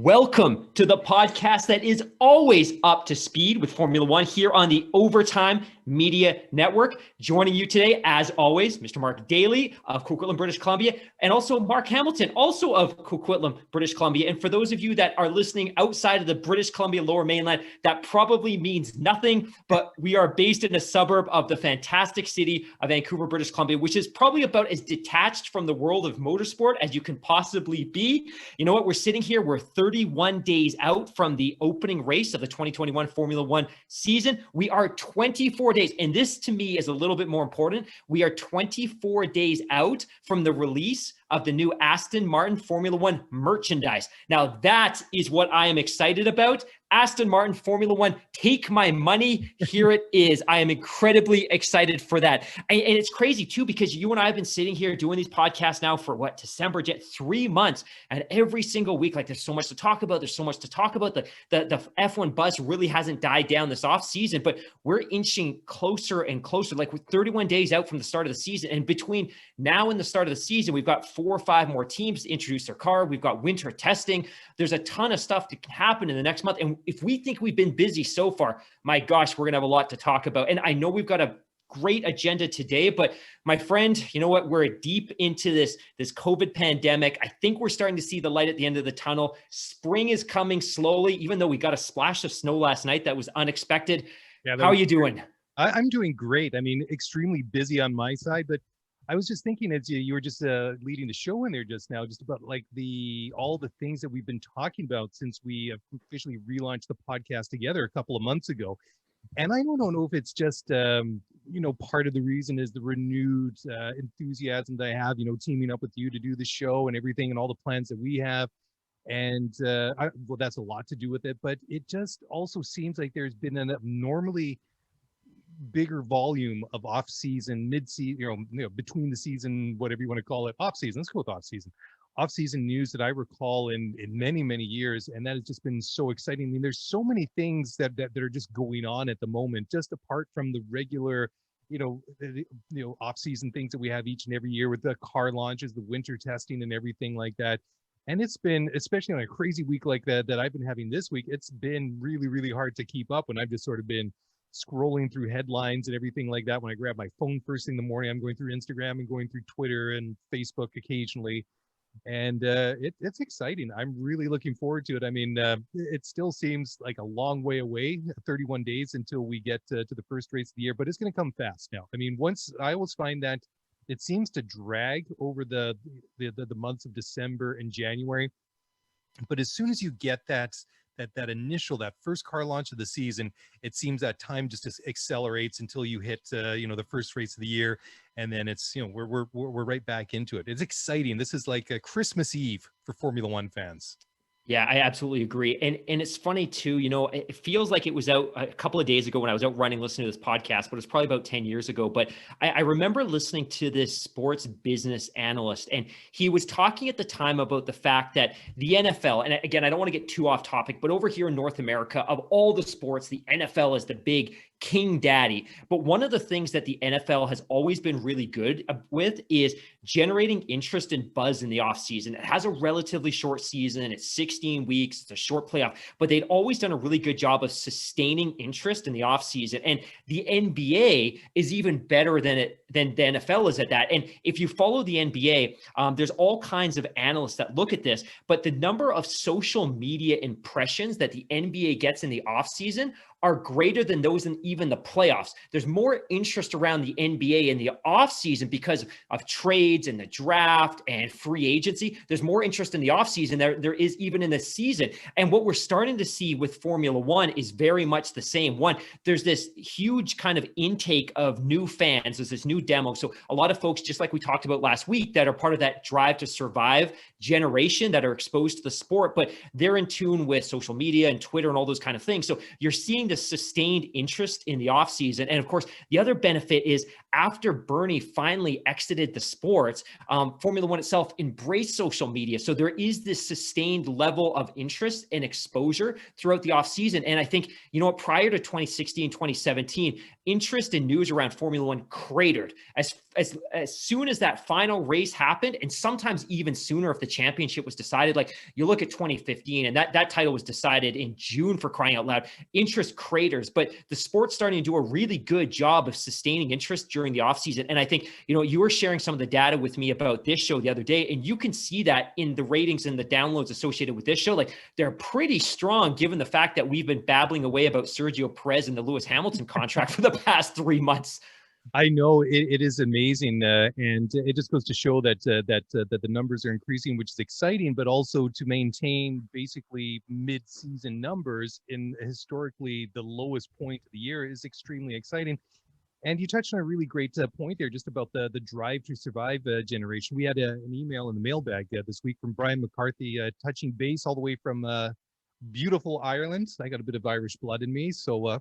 Welcome to the podcast that is always up to speed with Formula One here on the Overtime Media Network. Joining you today, as always, Mr. Mark Daly of Coquitlam, British Columbia, and also Mark Hamilton, also of Coquitlam, British Columbia. And for those of you that are listening outside of the British Columbia Lower Mainland, that probably means nothing, but we are based in a suburb of the fantastic city of Vancouver, British Columbia, which is probably about as detached from the world of motorsport as you can possibly be. You know what? We're sitting here, we're 31 days out from the opening race of the 2021 Formula One season. We are 24 days, and this to me is a little bit more important. We are 24 days out from the release of the new Aston Martin Formula One merchandise. Now, that is what I am excited about. Aston Martin Formula One, take my money. Here it is. I am incredibly excited for that. And it's crazy too, because you and I have been sitting here doing these podcasts now for December, 3 months. And every single week, like there's so much to talk about. There's so much to talk about. The F1 buzz really hasn't died down this off season, but we're inching closer and closer. Like we're 31 days out from the start of the season. And between now and the start of the season, we've got 4 or 5 more teams to introduce their car. We've got winter testing. There's a ton of stuff to happen in the next month. And if we think we've been busy so far, my gosh, we're going to have a lot to talk about. And I know we've got a great agenda today, but my friend, you know what? We're deep into this COVID pandemic. I think we're starting to see the light at the end of the tunnel. Spring is coming slowly, even though we got a splash of snow last night that was unexpected. Yeah, How are you doing? I'm doing great. I mean, extremely busy on my side, but I was just thinking as you were just leading the show in there just now, just about like all the things that we've been talking about since we have officially relaunched the podcast together a couple of months ago. And I don't know if it's just, part of the reason is the renewed enthusiasm that I have, teaming up with you to do the show and everything and all the plans that we have. And well, that's a lot to do with it, but it just also seems like there's been an abnormally bigger volume of off-season, mid-season, between the season, whatever you want to call it, off-season. Let's go with off-season news that I recall in many, many years, and that has just been so exciting. I mean, there's so many things that are just going on at the moment, just apart from the regular, off-season things that we have each and every year with the car launches, the winter testing, and everything like that. And it's been, especially on a crazy week like that I've been having this week, it's been really, really hard to keep up when I've just sort of been scrolling through headlines and everything like that. When I grab my phone first thing in the morning, I'm going through Instagram and going through Twitter and Facebook occasionally. And it's exciting. I'm really looking forward to it. I mean, it still seems like a long way away, 31 days until we get to the first race of the year, but it's going to come fast now. I mean, I always find that it seems to drag over the months of December and January. But as soon as you get that first car launch of the season, it seems that time just accelerates until you hit the first race of the year, and then it's we're right back into it. It's exciting. This is like a Christmas Eve for Formula One fans. Yeah, I absolutely agree. And it's funny too, it feels like it was out a couple of days ago when I was out running, listening to this podcast, but it's probably about 10 years ago. But I remember listening to this sports business analyst, and he was talking at the time about the fact that the NFL, and again, I don't want to get too off topic, but over here in North America, of all the sports, the NFL is the big king daddy. But one of the things that the NFL has always been really good with is generating interest and buzz in the offseason. It has a relatively short season. It's 16 weeks. It's a short playoff, but they'd always done a really good job of sustaining interest in the offseason. And the NBA is even better than the NFL is at that. And if you follow the NBA, there's all kinds of analysts that look at this, but the number of social media impressions that the NBA gets in the offseason are greater than those in even the playoffs. There's more interest around the NBA in the offseason because of trades and the draft and free agency. There's more interest in the offseason there is even in the season. And what we're starting to see with Formula One is very much the same. One, there's this huge kind of intake of new fans. There's this new demo. So a lot of folks, just like we talked about last week, that are part of that drive to survive generation that are exposed to the sport, but they're in tune with social media and Twitter and all those kind of things. So you're seeing the sustained interest in the offseason. And of course, the other benefit is after Bernie finally exited the sports, Formula One itself embraced social media. So there is this sustained level of interest and exposure throughout the offseason. And I think, you know what, prior to 2016, 2017, interest and news around Formula One cratered as soon as that final race happened, and sometimes even sooner if the championship was decided. Like you look at 2015, and that title was decided in June, for crying out loud. Interest craters, but the sport's starting to do a really good job of sustaining interest during the offseason. And I think, you know, you were sharing some of the data with me about this show the other day, and you can see that in the ratings and the downloads associated with this show. Like they're pretty strong given the fact that we've been babbling away about Sergio Perez and the Lewis Hamilton contract for the past 3 months. I know it is amazing, and it just goes to show that that the numbers are increasing, which is exciting. But also to maintain basically mid-season numbers in historically the lowest point of the year is extremely exciting. And you touched on a really great point there, just about the drive to survive generation. We had an email in the mailbag this week from Brian McCarthy, touching base all the way from beautiful Ireland. I got a bit of Irish blood in me, so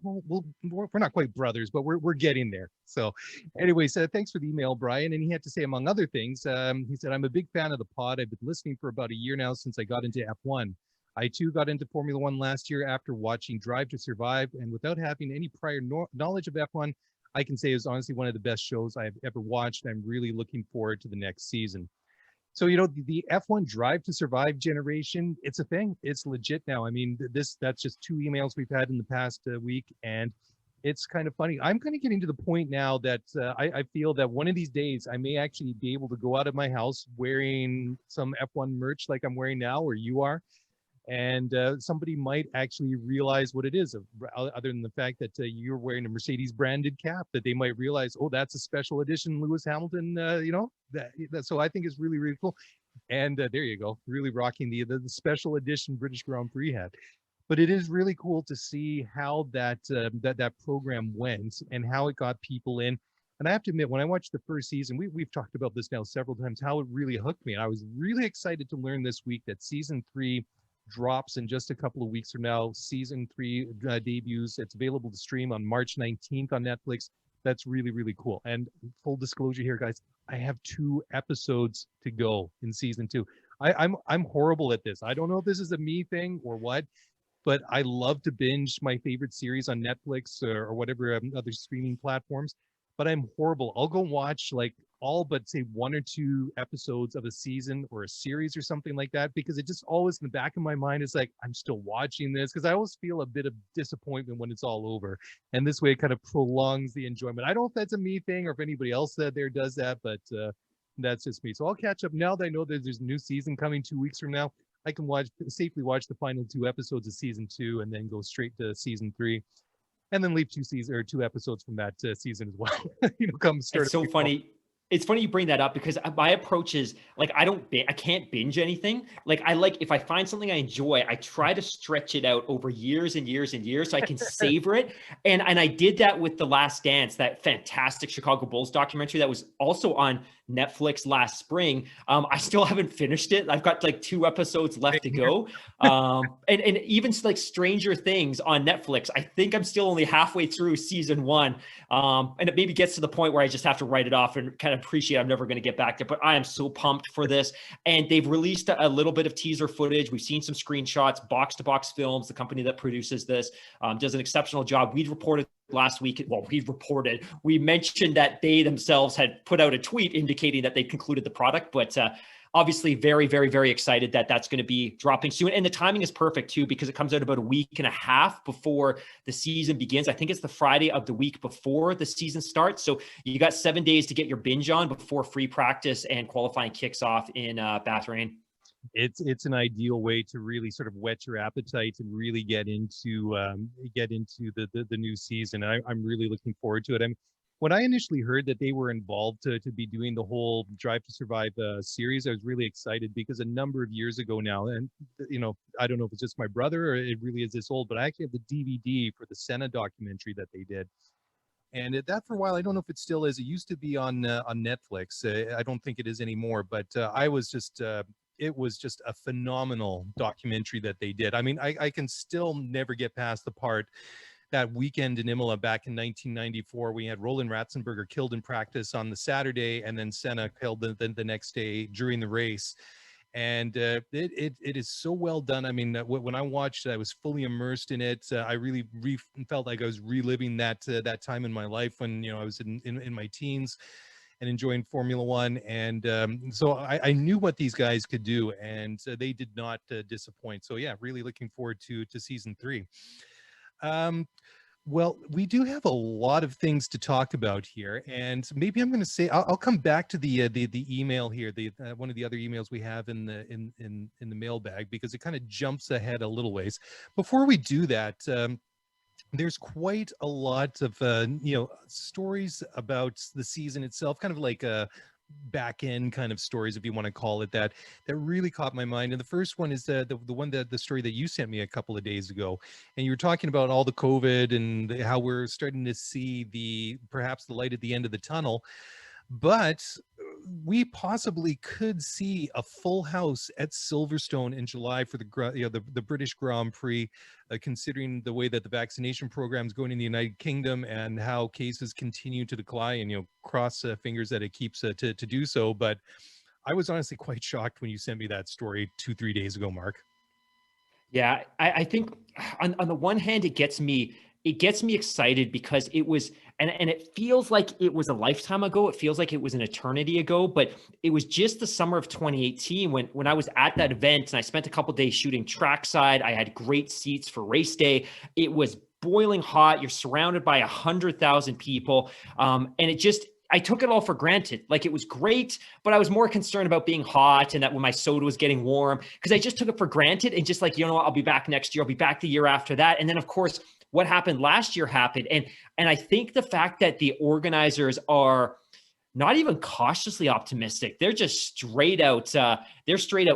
we're not quite brothers, but we're getting there. So anyways, thanks for the email, Brian. And he had to say, among other things, he said, I'm a big fan of the pod. I've been listening for about a year now since I got into F1. I too got into Formula One last year after watching Drive to Survive, and without having any prior knowledge of F1, I can say it was honestly one of the best shows I've ever watched. I'm really looking forward to the next season. So, you know, the F1 Drive to Survive generation, it's a thing. It's legit now. I mean, that's just 2 emails we've had in the past week, and it's kind of funny. I'm kind of getting to the point now that I feel that one of these days I may actually be able to go out of my house wearing some F1 merch like I'm wearing now, or you are, and somebody might actually realize what it is, other than the fact that you're wearing a Mercedes branded cap, that they might realize, oh, that's a special edition Lewis Hamilton, you know, that so I think it's really, really cool. And there you go, really rocking the special edition British Grand Prix hat. But it is really cool to see how that program went and how it got people in. And I have to admit, when I watched the first season, we've talked about this now several times, how it really hooked me. And I was really excited to learn this week that season 3 drops in just a couple of weeks from now. Season 3 debuts. It's available to stream on March 19th on Netflix. That's really, really cool. And full disclosure here, guys, I have 2 episodes to go in season 2. I'm horrible at this. I don't know if this is a me thing or what, but I love to binge my favorite series on Netflix or whatever other streaming platforms. But I'm horrible. I'll go watch like all but say 1 or 2 episodes of a season or a series or something like that, because it just always in the back of my mind is like, I'm still watching this, because I always feel a bit of disappointment when it's all over. And this way it kind of prolongs the enjoyment. I don't know if that's a me thing or if anybody else there does that, but that's just me. So I'll catch up now that I know that there's a new season coming 2 weeks from now. I can safely watch the final 2 episodes of season 2 and then go straight to season 3. And then leave 2 episodes from that season as well. You know, come start. It's so funny. It's funny you bring that up, because my approach is like, I can't binge anything. Like if I find something I enjoy, I try to stretch it out over years and years and years so I can savor it. And I did that with The Last Dance, that fantastic Chicago Bulls documentary that was also on Netflix last spring. I still haven't finished it. I've got like 2 episodes left to go. And even like Stranger Things on Netflix, I think I'm still only halfway through season 1. And it maybe gets to the point where I just have to write it off and kind of appreciate I'm never going to get back there. But I am so pumped for this. And they've released a little bit of teaser footage. We've seen some screenshots. Box to Box Films, the company that produces this, does an exceptional job. We reported last week. Well, we mentioned that they themselves had put out a tweet indicating that they concluded the product, but obviously very, very, very excited that that's going to be dropping soon. And the timing is perfect too, because it comes out about a week and a half before the season begins. I think it's the Friday of the week before the season starts. So you got 7 days to get your binge on before free practice and qualifying kicks off in Bahrain. It's an ideal way to really sort of whet your appetite and really get into the new season. I'm really looking forward to it. When I initially heard that they were involved to be doing the whole Drive to Survive series, I was really excited, because a number of years ago now, and you know, I don't know if it's just my brother or it really is this old, but I actually have the DVD for the Senna documentary that they did. And that for a while, I don't know if it still is. It used to be on Netflix. I don't think it is anymore, but it was just a phenomenal documentary that they did. I mean, I can still never get past the part that weekend in Imola back in 1994. We had Roland Ratzenberger killed in practice on the Saturday, and then Senna killed the next day during the race. And it is so well done. I mean, when I watched it, I was fully immersed in it. I really felt like I was reliving that time in my life when, I was in my teens and enjoying Formula One. And so I knew what these guys could do, and they did not disappoint. So yeah, really looking forward to season 3. Well, we do have a lot of things to talk about here, and maybe I'm going to say I'll come back to the email here, the one of the other emails we have in the mailbag, because it kind of jumps ahead a little ways. Before we do that, there's quite a lot of stories about the season itself, kind of like back end kind of stories, if you want to call it that really caught my mind. And the first one is the story that you sent me a couple of days ago, and you were talking about all the COVID and how we're starting to see perhaps the light at the end of the tunnel, but we possibly could see a full house at Silverstone in July for the British Grand Prix, considering the way that the vaccination program is going in the United Kingdom and how cases continue to decline, and cross fingers that it keeps to do so. But I was honestly quite shocked when you sent me that story 2-3 days ago, Mark. Yeah, I think on the one hand, it gets me excited because it was, and it feels like it was a lifetime ago. It feels like it was an eternity ago, but it was just the summer of 2018 when I was at that event, and I spent a couple days shooting trackside. I had great seats for race day. It was boiling hot. You're surrounded by 100,000 people. And I took it all for granted. Like, it was great, but I was more concerned about being hot and that when my soda was getting warm, because I just took it for granted and just like, what, I'll be back next year. I'll be back the year after that. And then of course, what happened last year happened. And I think the fact that the organizers are not even cautiously optimistic, they're just straight out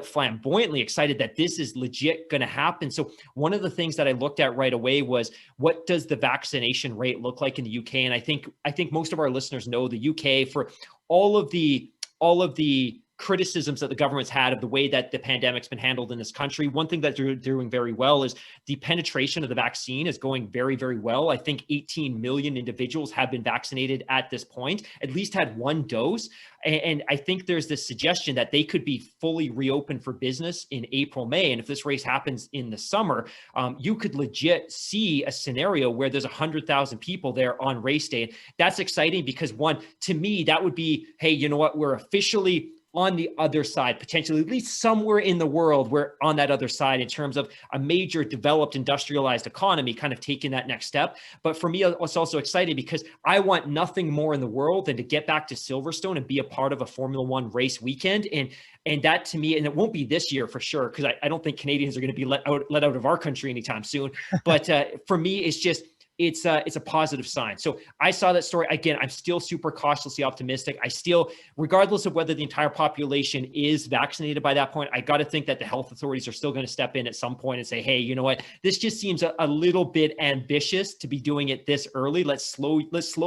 flamboyantly excited that this is legit going to happen. So one of the things that I looked at right away was, what does the vaccination rate look like in the UK? And I think most of our listeners know the UK, for all of the criticisms that the government's had of the way that the pandemic's been handled in this country. One thing that they're doing very well is the penetration of the vaccine is going very, very well. I think 18 million individuals have been vaccinated at this point, at least had one dose. And I think there's this suggestion that they could be fully reopened for business in April, May. And if this race happens in the summer, you could legit see a scenario where there's 100,000 people there on race day. And that's exciting because, one, to me, that would be, hey, you know what? We're officially on the other side, potentially, at least somewhere in the world, we're on that other side in terms of a major developed industrialized economy kind of taking that next step. But for me, I was also excited because I want nothing more in the world than to get back to Silverstone and be a part of a Formula One race weekend. And that, to me, and it won't be this year for sure, because I don't think Canadians are going to be let out of our country anytime soon. But for me, it's a positive sign. So I saw that story. Again, I'm still super cautiously optimistic. I still, regardless of whether the entire population is vaccinated by that point, I got to think that the health authorities are still going to step in at some point and say, hey, you know what? This just seems a little bit ambitious to be doing it this early. Let's slow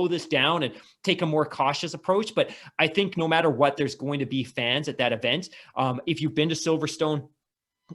this down and take a more cautious approach. But I think no matter what, there's going to be fans at that event. If you've been to Silverstone,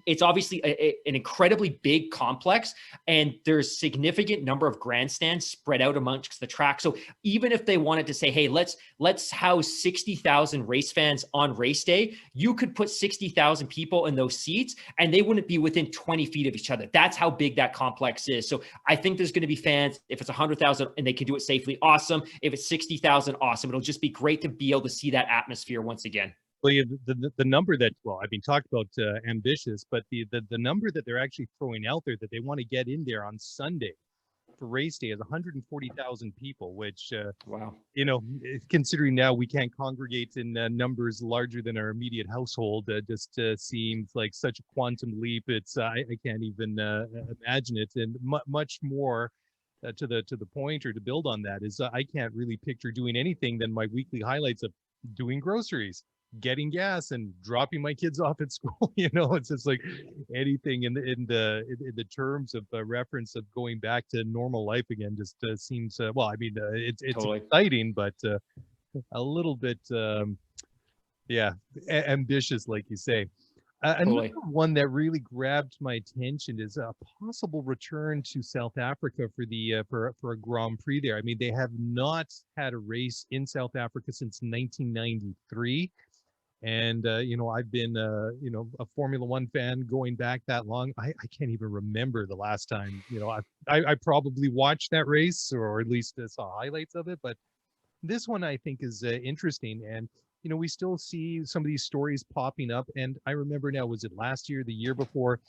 it's obviously an incredibly big complex, and there's significant number of grandstands spread out amongst the track. So even if they wanted to say, hey, let's house 60,000 race fans on race day, you could put 60,000 people in those seats and they wouldn't be within 20 feet of each other. That's how big that complex is. So I think there's going to be fans. If it's 100,000 and they can do it safely, awesome. If it's 60,000, awesome. It'll just be great to be able to see that atmosphere once again. Well, yeah, the number that, well, I mean, talked about ambitious, but the number that they're actually throwing out there that they want to get in there on Sunday for race day is 140,000 people, which, wow, considering now we can't congregate in numbers larger than our immediate household, just seems like such a quantum leap. It's I can't even imagine it, and much more. To the point, or to build on that, is I can't really picture doing anything than my weekly highlights of doing groceries, getting gas, and dropping my kids off at school. It's just like anything in the terms of reference of going back to normal life again just seems well, I mean, it's totally exciting, but a little bit ambitious, like you say. Another Totally. one that really grabbed my attention is a possible return to South Africa for the for a Grand Prix there. I mean, they have not had a race in South Africa since 1993. And I've been a Formula One fan going back that long. I can't even remember the last time. I probably watched that race, or at least saw highlights of it. But this one I think is interesting, and we still see some of these stories popping up. And I remember now, was it last year, the year before?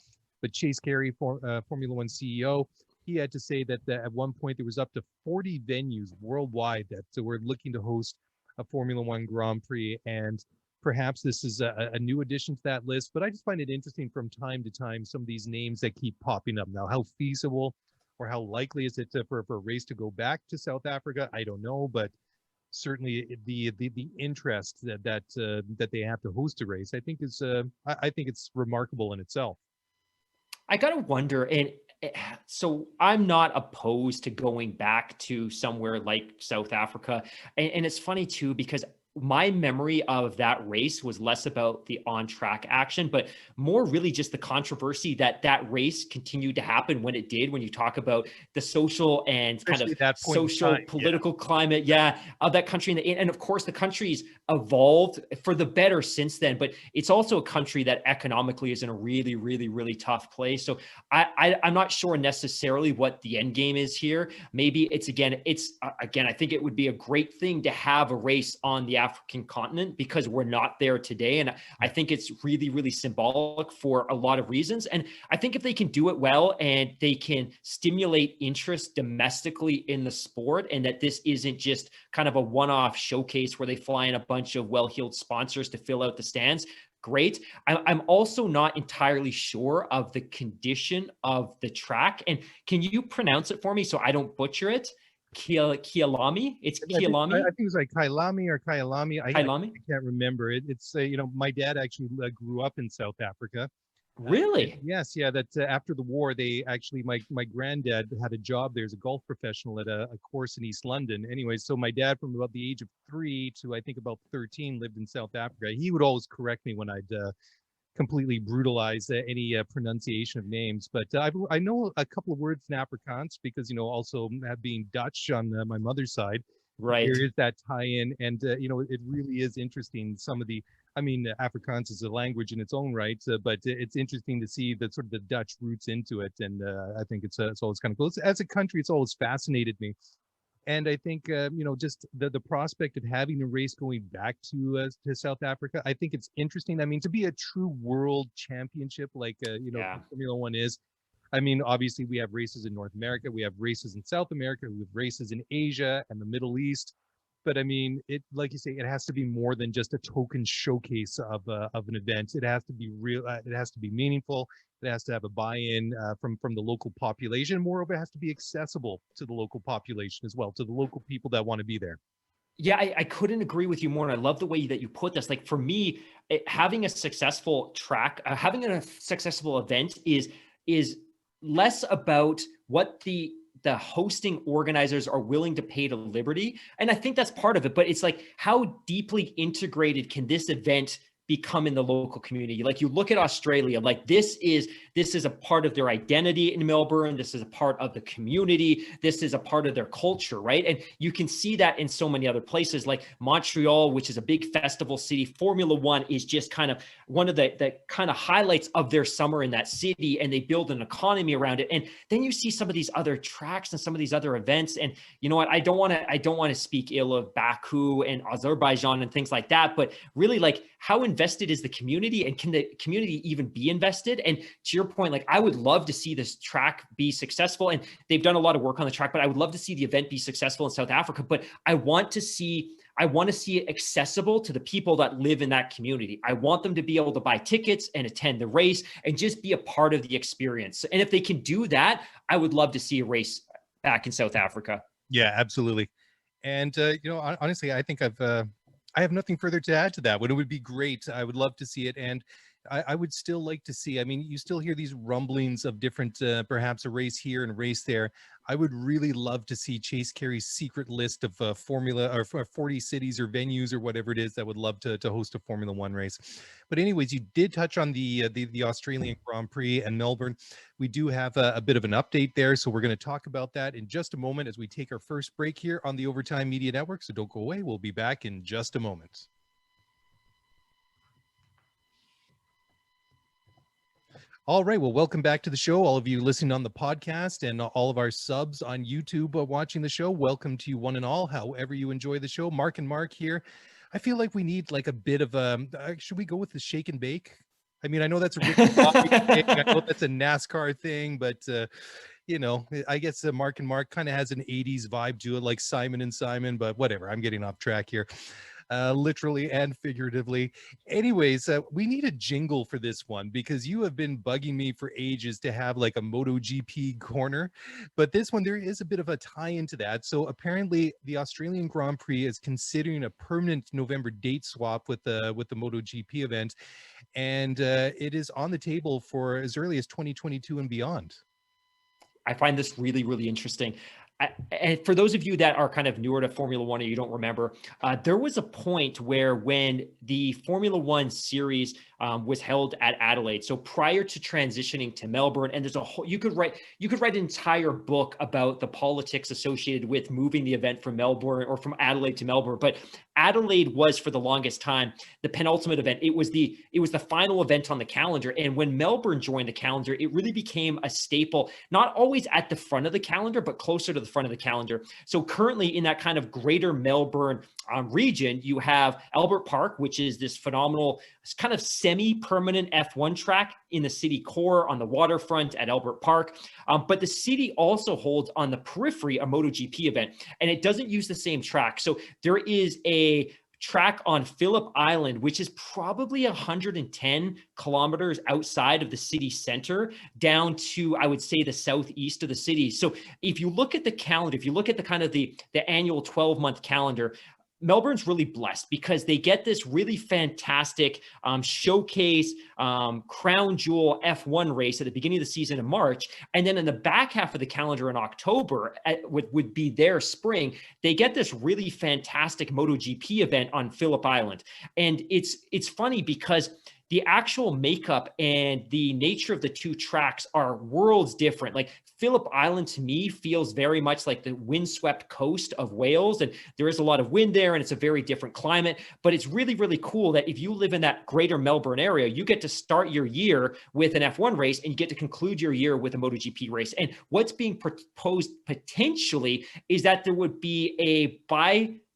But Chase Carey, Formula One CEO, he had to say that at one point there was up to 40 venues worldwide that were looking to host a Formula One Grand Prix, and perhaps this is a new addition to that list. But I just find it interesting from time to time, some of these names that keep popping up. Now, how feasible or how likely is it for a race to go back to South Africa? I don't know, but certainly the interest that they have to host a race, I think is I think it's remarkable in itself. I gotta wonder, and so I'm not opposed to going back to somewhere like South Africa, and it's funny too because my memory of that race was less about the on-track action, but more really just the controversy that race continued to happen when it did. When you talk about the social and Especially kind of that point in social time, political climate, of that country, and of course the country's evolved for the better since then. But it's also a country that economically is in a really, really, really tough place. So I'm not sure necessarily what the end game is here. Maybe it's again, I think it would be a great thing to have a race on the African continent because we're not there today. And I think it's really, really symbolic for a lot of reasons. And I think if they can do it well and they can stimulate interest domestically in the sport, and that this isn't just kind of a one-off showcase where they fly in a bunch of well-heeled sponsors to fill out the stands, great. I'm also not entirely sure of the condition of the track. And can you pronounce it for me so I don't butcher it? Kyalami. It's Kyalami. I think it was like Kyalami or Kyalami. I can't remember. It's my dad actually grew up in South Africa. Really? Yes, yeah. That after the war, they actually my granddad had a job there as a golf professional at a course in East London. Anyway, so my dad, from about the age of 3 to I think about 13, lived in South Africa. He would always correct me when I'd completely brutalize any pronunciation of names. But I know a couple of words in Afrikaans because also being Dutch on my mother's side. Right. There is that tie-in, and it really is interesting. Some of the, I mean, Afrikaans is a language in its own right, but it's interesting to see the sort of the Dutch roots into it, and I think it's always kind of cool. As a country, it's always fascinated me, and I think just the prospect of having a race going back to South Africa, I think it's interesting. I mean, to be a true world championship like Formula One is. I mean, obviously, we have races in North America, we have races in South America, we have races in Asia and the Middle East. But I mean, it, like you say, it has to be more than just a token showcase of an event. It has to be real. It has to be meaningful. It has to have a buy-in from the local population. Moreover, it has to be accessible to the local population as well, to the local people that want to be there. Yeah, I couldn't agree with you more. And I love the way that you put this. Like for me, having a successful track, having a successful event is less about what the hosting organizers are willing to pay to Liberty. And I think that's part of it, but it's like, how deeply integrated can this event become in the local community? Like you look at Australia, like this is a part of their identity in Melbourne. This is a part of the community. This is a part of their culture, right? And you can see that in so many other places like Montreal, which is a big festival city. Formula One is just kind of one of the kind of highlights of their summer in that city, and they build an economy around it. And then you see some of these other tracks and some of these other events. And you know what? I don't want to speak ill of Baku and Azerbaijan and things like that, but really, like, how invested is the community, and can the community even be invested? And to your point, like, I would love to see this track be successful, and they've done a lot of work on the track, but I would love to see the event be successful in South Africa. But I want to see it accessible to the people that live in that community. I want them to be able to buy tickets and attend the race and just be a part of the experience. And if they can do that, I would love to see a race back in South Africa. Yeah, absolutely. And honestly, I think I have nothing further to add to that. But it would be great. I would love to see it. And I would still like to see, I mean, you still hear these rumblings of different, perhaps a race here and a race there. I would really love to see Chase Carey's secret list of Formula or 40 cities or venues or whatever it is that would love to host a Formula One race. But anyways, you did touch on the Australian Grand Prix and Melbourne. We do have a bit of an update there, so we're going to talk about that in just a moment as we take our first break here on the Overtime Media Network. So don't go away. We'll be back in just a moment. All right. Well, welcome back to the show. All of you listening on the podcast and all of our subs on YouTube watching the show. Welcome to you one and all, however you enjoy the show. Mark and Mark here. I feel like we need like a bit of should we go with the shake and bake? I mean, I know that's a Ricky Bobby thing. I know that's a NASCAR thing, but you know, I guess Mark and Mark kind of has an 80s vibe to it, like Simon and Simon, but whatever. I'm getting off track here. Literally and figuratively. Anyways, we need a jingle for this one because you have been bugging me for ages to have like a MotoGP corner, but this one, there is a bit of a tie into that. So apparently the Australian Grand Prix is considering a permanent November date swap with the MotoGP event, and it is on the table for as early as 2022 and beyond. I find this really, really interesting. And for those of you that are kind of newer to Formula One or you don't remember, there was a point where when the Formula One series was held at Adelaide, so prior to transitioning to Melbourne, and there's a whole, you could write an entire book about the politics associated with moving the event from Melbourne or from Adelaide to Melbourne. But Adelaide was for the longest time the penultimate event. It was the final event on the calendar. And when Melbourne joined the calendar, it really became a staple, not always at the front of the calendar, but closer to the front of the calendar. So currently in that kind of greater Melbourne region, you have Albert Park, which is this phenomenal kind of semi-permanent F1 track in the city core on the waterfront at Albert Park. But the city also holds on the periphery a MotoGP event, and it doesn't use the same track. So there is a track on Phillip Island, which is probably 110 kilometers outside of the city center down to, I would say, the southeast of the city. So if you look at the calendar, if you look at the kind of the annual 12-month calendar, Melbourne's really blessed because they get this really fantastic showcase crown jewel F1 race at the beginning of the season in March. And then in the back half of the calendar in October, would be their spring, they get this really fantastic MotoGP event on Phillip Island. And it's funny because the actual makeup and the nature of the two tracks are worlds different. Like Phillip Island to me feels very much like the windswept coast of Wales, and there is a lot of wind there and it's a very different climate, but it's really, really cool that if you live in that greater Melbourne area, you get to start your year with an F1 race and you get to conclude your year with a MotoGP race. And what's being proposed potentially is that there would be a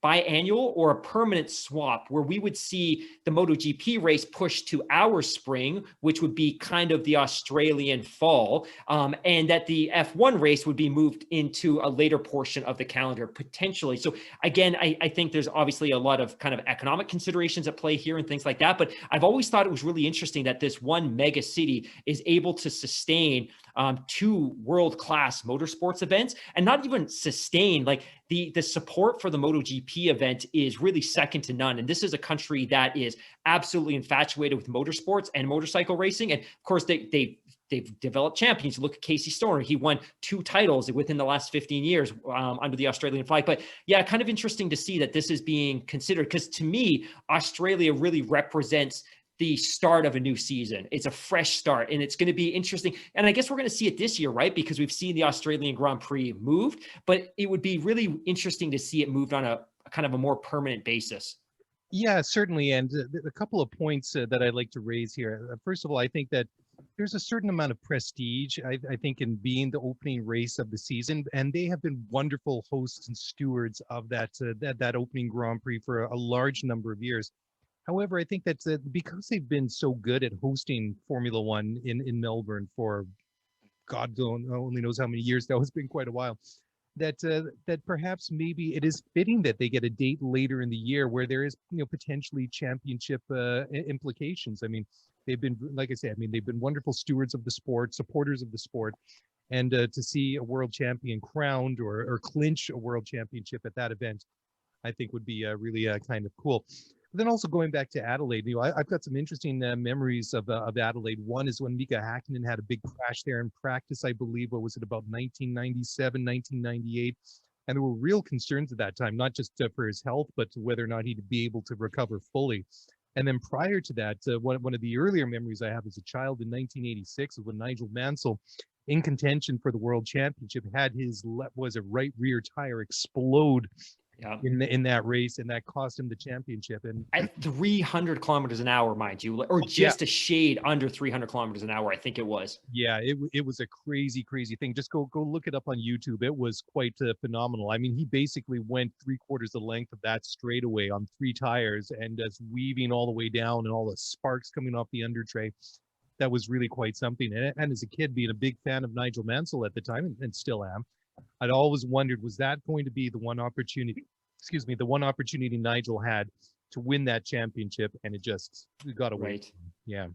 biannual or a permanent swap where we would see the MotoGP race pushed to our spring, which would be kind of the Australian fall, and that the F1 race would be moved into a later portion of the calendar potentially. So again, I think there's obviously a lot of kind of economic considerations at play here and things like that, but I've always thought it was really interesting that this one mega city is able to sustain two world-class motorsports events, and not even sustain, like the support for the MotoGP event is really second to none. And this is a country that is absolutely infatuated with motorsports and motorcycle racing. And of course, they've developed champions. Look at Casey Stoner. He won 2 titles within the last 15 years under the Australian flag. But yeah, kind of interesting to see that this is being considered, because to me, Australia really represents the start of a new season. It's a fresh start, and it's going to be interesting. And I guess we're going to see it this year, right? Because we've seen the Australian Grand Prix moved, but it would be really interesting to see it moved on a kind of a more permanent basis. Yeah, certainly. And a couple of points that I'd like to raise here. First of all, I think that there's a certain amount of prestige, I think, in being the opening race of the season. And they have been wonderful hosts and stewards of that opening Grand Prix for a large number of years. However, I think that because they've been so good at hosting Formula One in Melbourne for God only knows how many years, that has been quite a while, that perhaps maybe it is fitting that they get a date later in the year where there is, potentially championship implications. I mean, they've been, like I said, they've been wonderful stewards of the sport, supporters of the sport, and to see a world champion crowned or clinch a world championship at that event, I think would be really kind of cool. Then also going back to Adelaide, I've got some interesting memories of Adelaide. One is when Mika Hakkinen had a big crash there in practice, I believe. What was it, about 1997, 1998? And there were real concerns at that time, not just for his health, but whether or not he'd be able to recover fully. And then prior to that, one of the earlier memories I have as a child in 1986 was when Nigel Mansell, in contention for the World Championship, had his right rear tire explode in that race, and that cost him the championship. And at 300 kilometers an hour, mind you, or just a shade under 300 kilometers an hour, I think it was. Yeah, it was a crazy thing. Just go look it up on YouTube. It was quite phenomenal. I mean, he basically went 3/4 the length of that straightaway on 3 tires, and just weaving all the way down, and all the sparks coming off the under tray. That was really quite something. And as a kid, being a big fan of Nigel Mansell at the time, and still am, I'd always wondered, was that going to be the one opportunity Nigel had to win that championship, and it got away. Right. Yeah.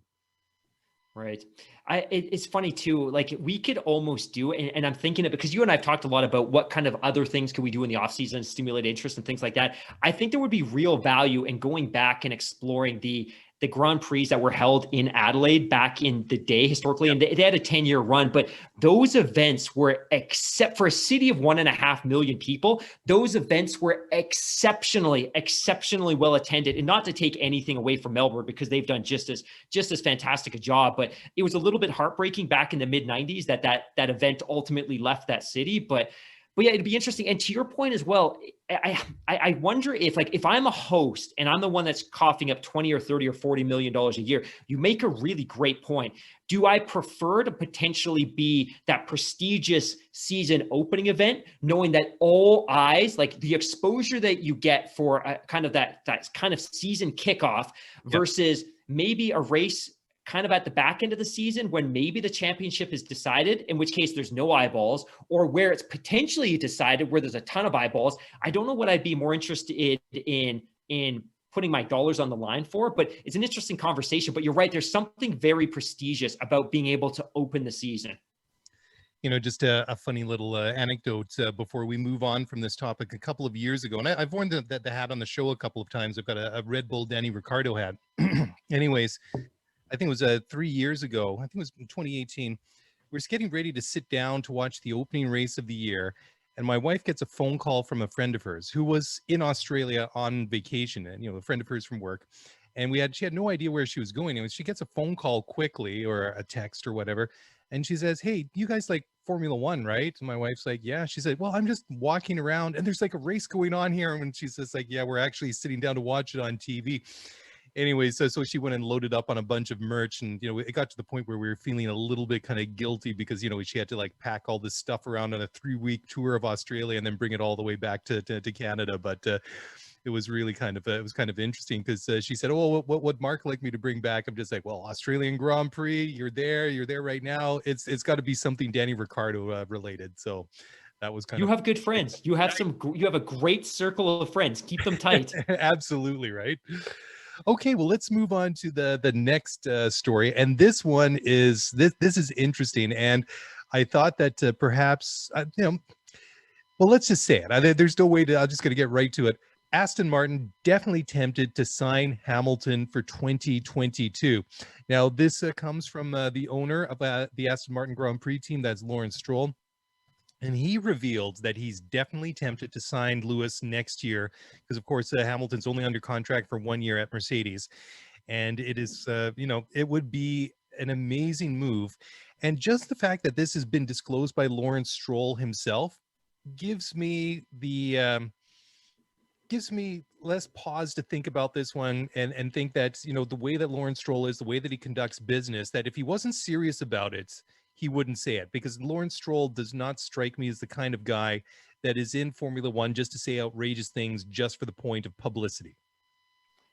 Right. It's funny too, like we could almost do, and I'm thinking it because you and I've talked a lot about what kind of other things could we do in the off season to stimulate interest and things like that. I think there would be real value in going back and exploring the Grand Prix that were held in Adelaide back in the day historically. And they had a 10-year run, but those events were, except for a city of 1.5 million people, those events were exceptionally well attended. And not to take anything away from Melbourne, because they've done just as fantastic a job, but it was a little bit heartbreaking back in the mid 90s that event ultimately left that city. But yeah, it'd be interesting. And to your point as well, I wonder if I'm a host and I'm the one that's coughing up 20 or 30 or $40 million a year, you make a really great point. Do I prefer to potentially be that prestigious season opening event, knowing that all eyes, like the exposure that you get for kind of that kind of season kickoff versus maybe a race kind of at the back end of the season when maybe the championship is decided, in which case there's no eyeballs, or where it's potentially decided where there's a ton of eyeballs? I don't know what I'd be more interested in putting my dollars on the line for, but it's an interesting conversation. But you're right, there's something very prestigious about being able to open the season. Just a funny little anecdote before we move on from this topic. A couple of years ago, and I've worn the hat on the show a couple of times. I've got a Red Bull Danny Ricciardo hat. Anyways, I think it was 3 years ago. I think it was in 2018. We're just getting ready to sit down to watch the opening race of the year. And my wife gets a phone call from a friend of hers who was in Australia on vacation, and, a friend of hers from work. And she had no idea where she was going. And she gets a phone call quickly, or a text or whatever. And she says, "Hey, you guys like Formula One, right?" And my wife's like, "Yeah." She said, "Well, I'm just walking around and there's like a race going on here." And she says, like, "Yeah, we're actually sitting down to watch it on TV." Anyway, so she went and loaded up on a bunch of merch, and it got to the point where we were feeling a little bit kind of guilty because she had to like pack all this stuff around on a 3-week tour of Australia and then bring it all the way back to Canada. But it was really kind of interesting because she said, "Oh, what Mark like me to bring back?" I'm just like, "Well, Australian Grand Prix, you're there right now. It's got to be something Danny Ricciardo related." So that was kind of. You have good friends. You have a great circle of friends. Keep them tight. Absolutely right. Okay, well, let's move on to the next story, and this one is this is interesting, and I thought that perhaps well, let's just say it. There's no way to. I'm just going to get right to it. Aston Martin definitely tempted to sign Hamilton for 2022. Now, this comes from the owner of the Aston Martin Grand Prix team, that's Lawrence Stroll. And he revealed that he's definitely tempted to sign Lewis next year because, of course, Hamilton's only under contract for 1 year at Mercedes. And it is, it would be an amazing move. And just the fact that this has been disclosed by Lawrence Stroll himself gives me less pause to think about this one and think that, the way that Lawrence Stroll is, the way that he conducts business, that if he wasn't serious about it, he wouldn't say it, because Lawrence Stroll does not strike me as the kind of guy that is in Formula One just to say outrageous things just for the point of publicity.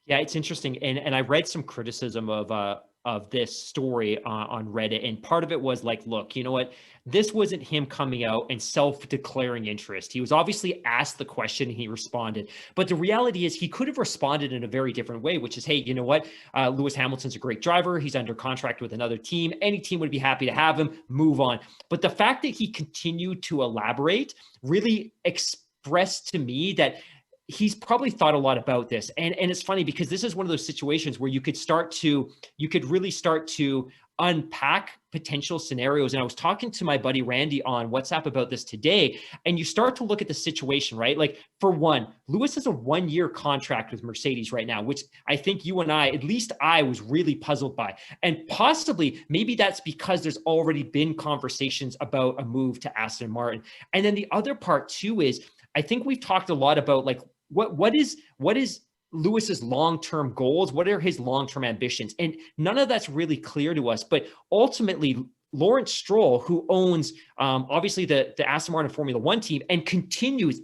Yeah, it's interesting. And I read some criticism of this story on Reddit. And part of it was like, look, you know what? This wasn't him coming out and self-declaring interest. He was obviously asked the question and he responded. But the reality is he could have responded in a very different way, which is, hey, you know what? Lewis Hamilton's a great driver. He's under contract with another team. Any team would be happy to have him. Move on. But the fact that he continued to elaborate really expressed to me that he's probably thought a lot about this. And it's funny because this is one of those situations where you could really start to unpack potential scenarios. And I was talking to my buddy Randy on WhatsApp about this today, and you start to look at the situation, right? Like, for one, Lewis has a 1-year contract with Mercedes right now, which I think you and I, at least I, was really puzzled by. And possibly maybe that's because there's already been conversations about a move to Aston Martin. And then the other part too is, I think we've talked a lot about like what is Lewis's long-term goals? What are his long-term ambitions? And none of that's really clear to us. But ultimately, Lawrence Stroll, who owns obviously the Aston Martin Formula One team, and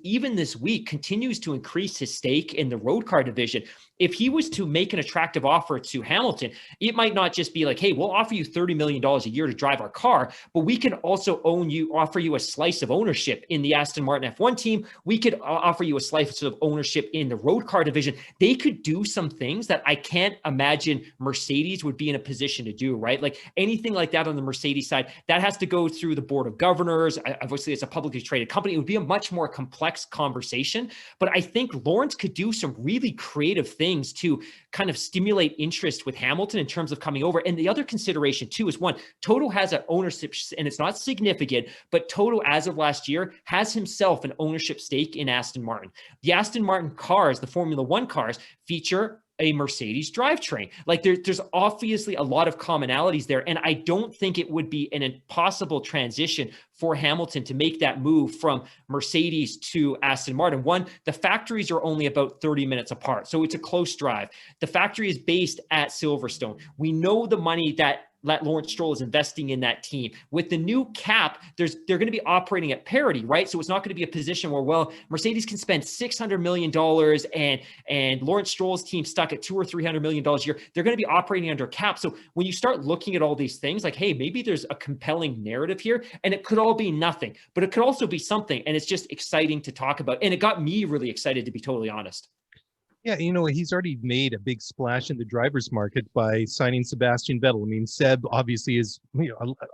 even this week, continues to increase his stake in the road car division. If he was to make an attractive offer to Hamilton, it might not just be like, hey, we'll offer you $30 million a year to drive our car, but we can also offer you a slice of ownership in the Aston Martin F1 team. We could offer you a slice of ownership in the road car division. They could do some things that I can't imagine Mercedes would be in a position to do, right? Like anything like that on the Mercedes side, that has to go through the board of governors. Obviously, it's a publicly traded company. It would be a much more complex conversation, but I think Lawrence could do some really creative things to kind of stimulate interest with Hamilton in terms of coming over. And the other consideration too is, one, Toto has an ownership, and it's not significant, but Toto, as of last year, has himself an ownership stake in Aston Martin. The Aston Martin cars, the Formula One cars, feature a Mercedes drivetrain. Like there's obviously a lot of commonalities there. And I don't think it would be an impossible transition for Hamilton to make that move from Mercedes to Aston Martin. One, the factories are only about 30 minutes apart, so it's a close drive. The factory is based at Silverstone. We know the money that Lawrence Stroll is investing in that team. With the new cap, they're going to be operating at parity, right? So it's not going to be a position where, well, Mercedes can spend $600 million and Lawrence Stroll's team stuck at $200 or $300 million a year. They're going to be operating under cap. So when you start looking at all these things, like, hey, maybe there's a compelling narrative here, and it could all be nothing, but it could also be something. And it's just exciting to talk about. And it got me really excited, to be totally honest. Yeah, he's already made a big splash in the drivers' market by signing Sebastian Vettel. I mean, Seb obviously is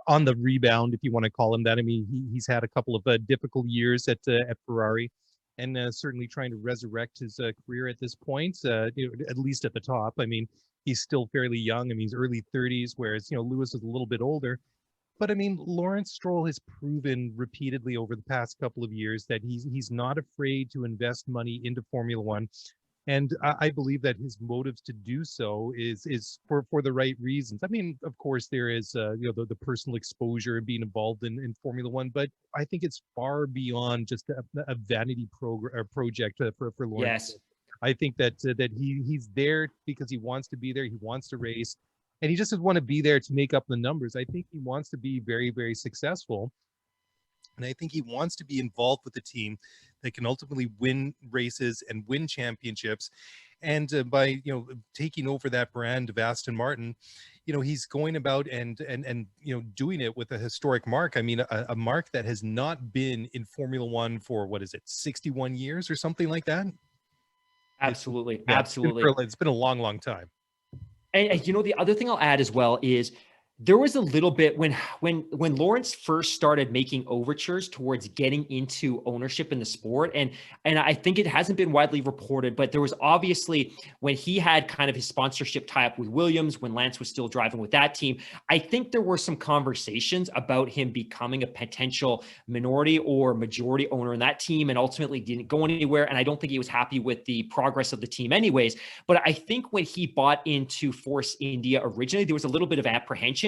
on the rebound, if you want to call him that. I mean, he's had a couple of difficult years at Ferrari, and certainly trying to resurrect his career at this point, at least at the top. I mean, he's still fairly young. I mean, he's early 30s, whereas Lewis is a little bit older. But I mean, Lawrence Stroll has proven repeatedly over the past couple of years that he's not afraid to invest money into Formula One. And I believe that his motives to do so is for the right reasons. I mean, of course, there is the personal exposure and being involved in Formula One, but I think it's far beyond just a vanity project for Lawrence. Yes. I think that he's there because he wants to be there. He wants to race, and he just doesn't want to be there to make up the numbers. I think he wants to be very, very successful. And I think he wants to be involved with the team that can ultimately win races and win championships. And by taking over that brand of Aston Martin, he's going about and doing it with a historic mark. I mean, a mark that has not been in Formula One for 61 years or something like that. Absolutely, Yeah, absolutely. It's been a long, long time. And the other thing I'll add as well is, there was a little bit when Lawrence first started making overtures towards getting into ownership in the sport, and I think it hasn't been widely reported, but there was obviously, when he had kind of his sponsorship tie-up with Williams, when Lance was still driving with that team, I think there were some conversations about him becoming a potential minority or majority owner in that team, and ultimately didn't go anywhere. And I don't think he was happy with the progress of the team anyways. But I think when he bought into Force India originally, there was a little bit of apprehension,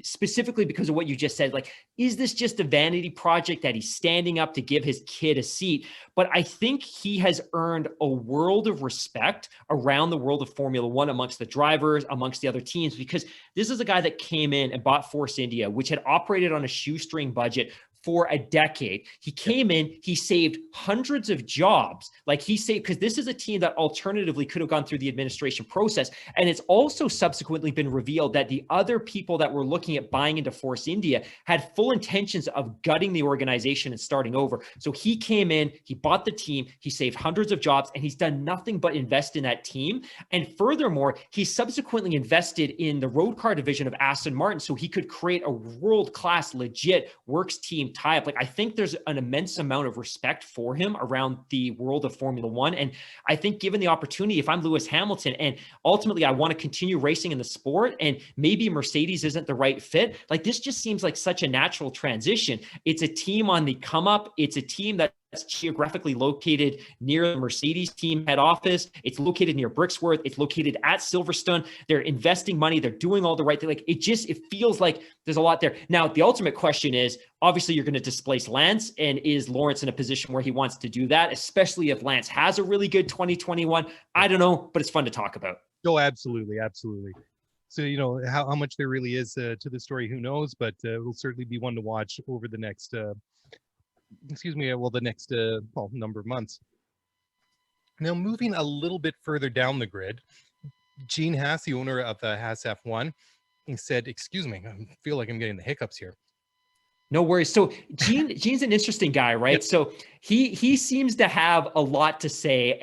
specifically because of what you just said. Like, is this just a vanity project that he's standing up to give his kid a seat? But I think he has earned a world of respect around the world of Formula One, amongst the drivers, amongst the other teams, because this is a guy that came in and bought Force India, which had operated on a shoestring budget for a decade. He came in, he saved hundreds of jobs. Like, he saved, because this is a team that alternatively could have gone through the administration process. And it's also subsequently been revealed that the other people that were looking at buying into Force India had full intentions of gutting the organization and starting over. So he came in, he bought the team, he saved hundreds of jobs, and he's done nothing but invest in that team. And furthermore, he subsequently invested in the road car division of Aston Martin so he could create a world-class, legit works team team tie-up. Like, I think there's an immense amount of respect for him around the world of Formula One. And I think given the opportunity, if I'm Lewis Hamilton and ultimately I want to continue racing in the sport and maybe Mercedes isn't the right fit, like this just seems like such a natural transition. It's a team on the come up. It's a team that's geographically located near the Mercedes team head office. It's located near Brixworth. It's located at Silverstone. They're investing money. They're doing all the right thing. Like it feels like there's a lot there. Now, the ultimate question is, obviously you're going to displace Lance, and is Lawrence in a position where he wants to do that, especially if Lance has a really good 2021? I don't know, but it's fun to talk about. Oh, absolutely. Absolutely. So, how much there really is to the story, who knows, but it will certainly be one to watch over the next number of months. Now, moving a little bit further down the grid, Gene Haas, the owner of Haas F1, he said, excuse me, I feel like I'm getting the hiccups here. No worries. So Gene's an interesting guy, right? Yep. So he seems to have a lot to say.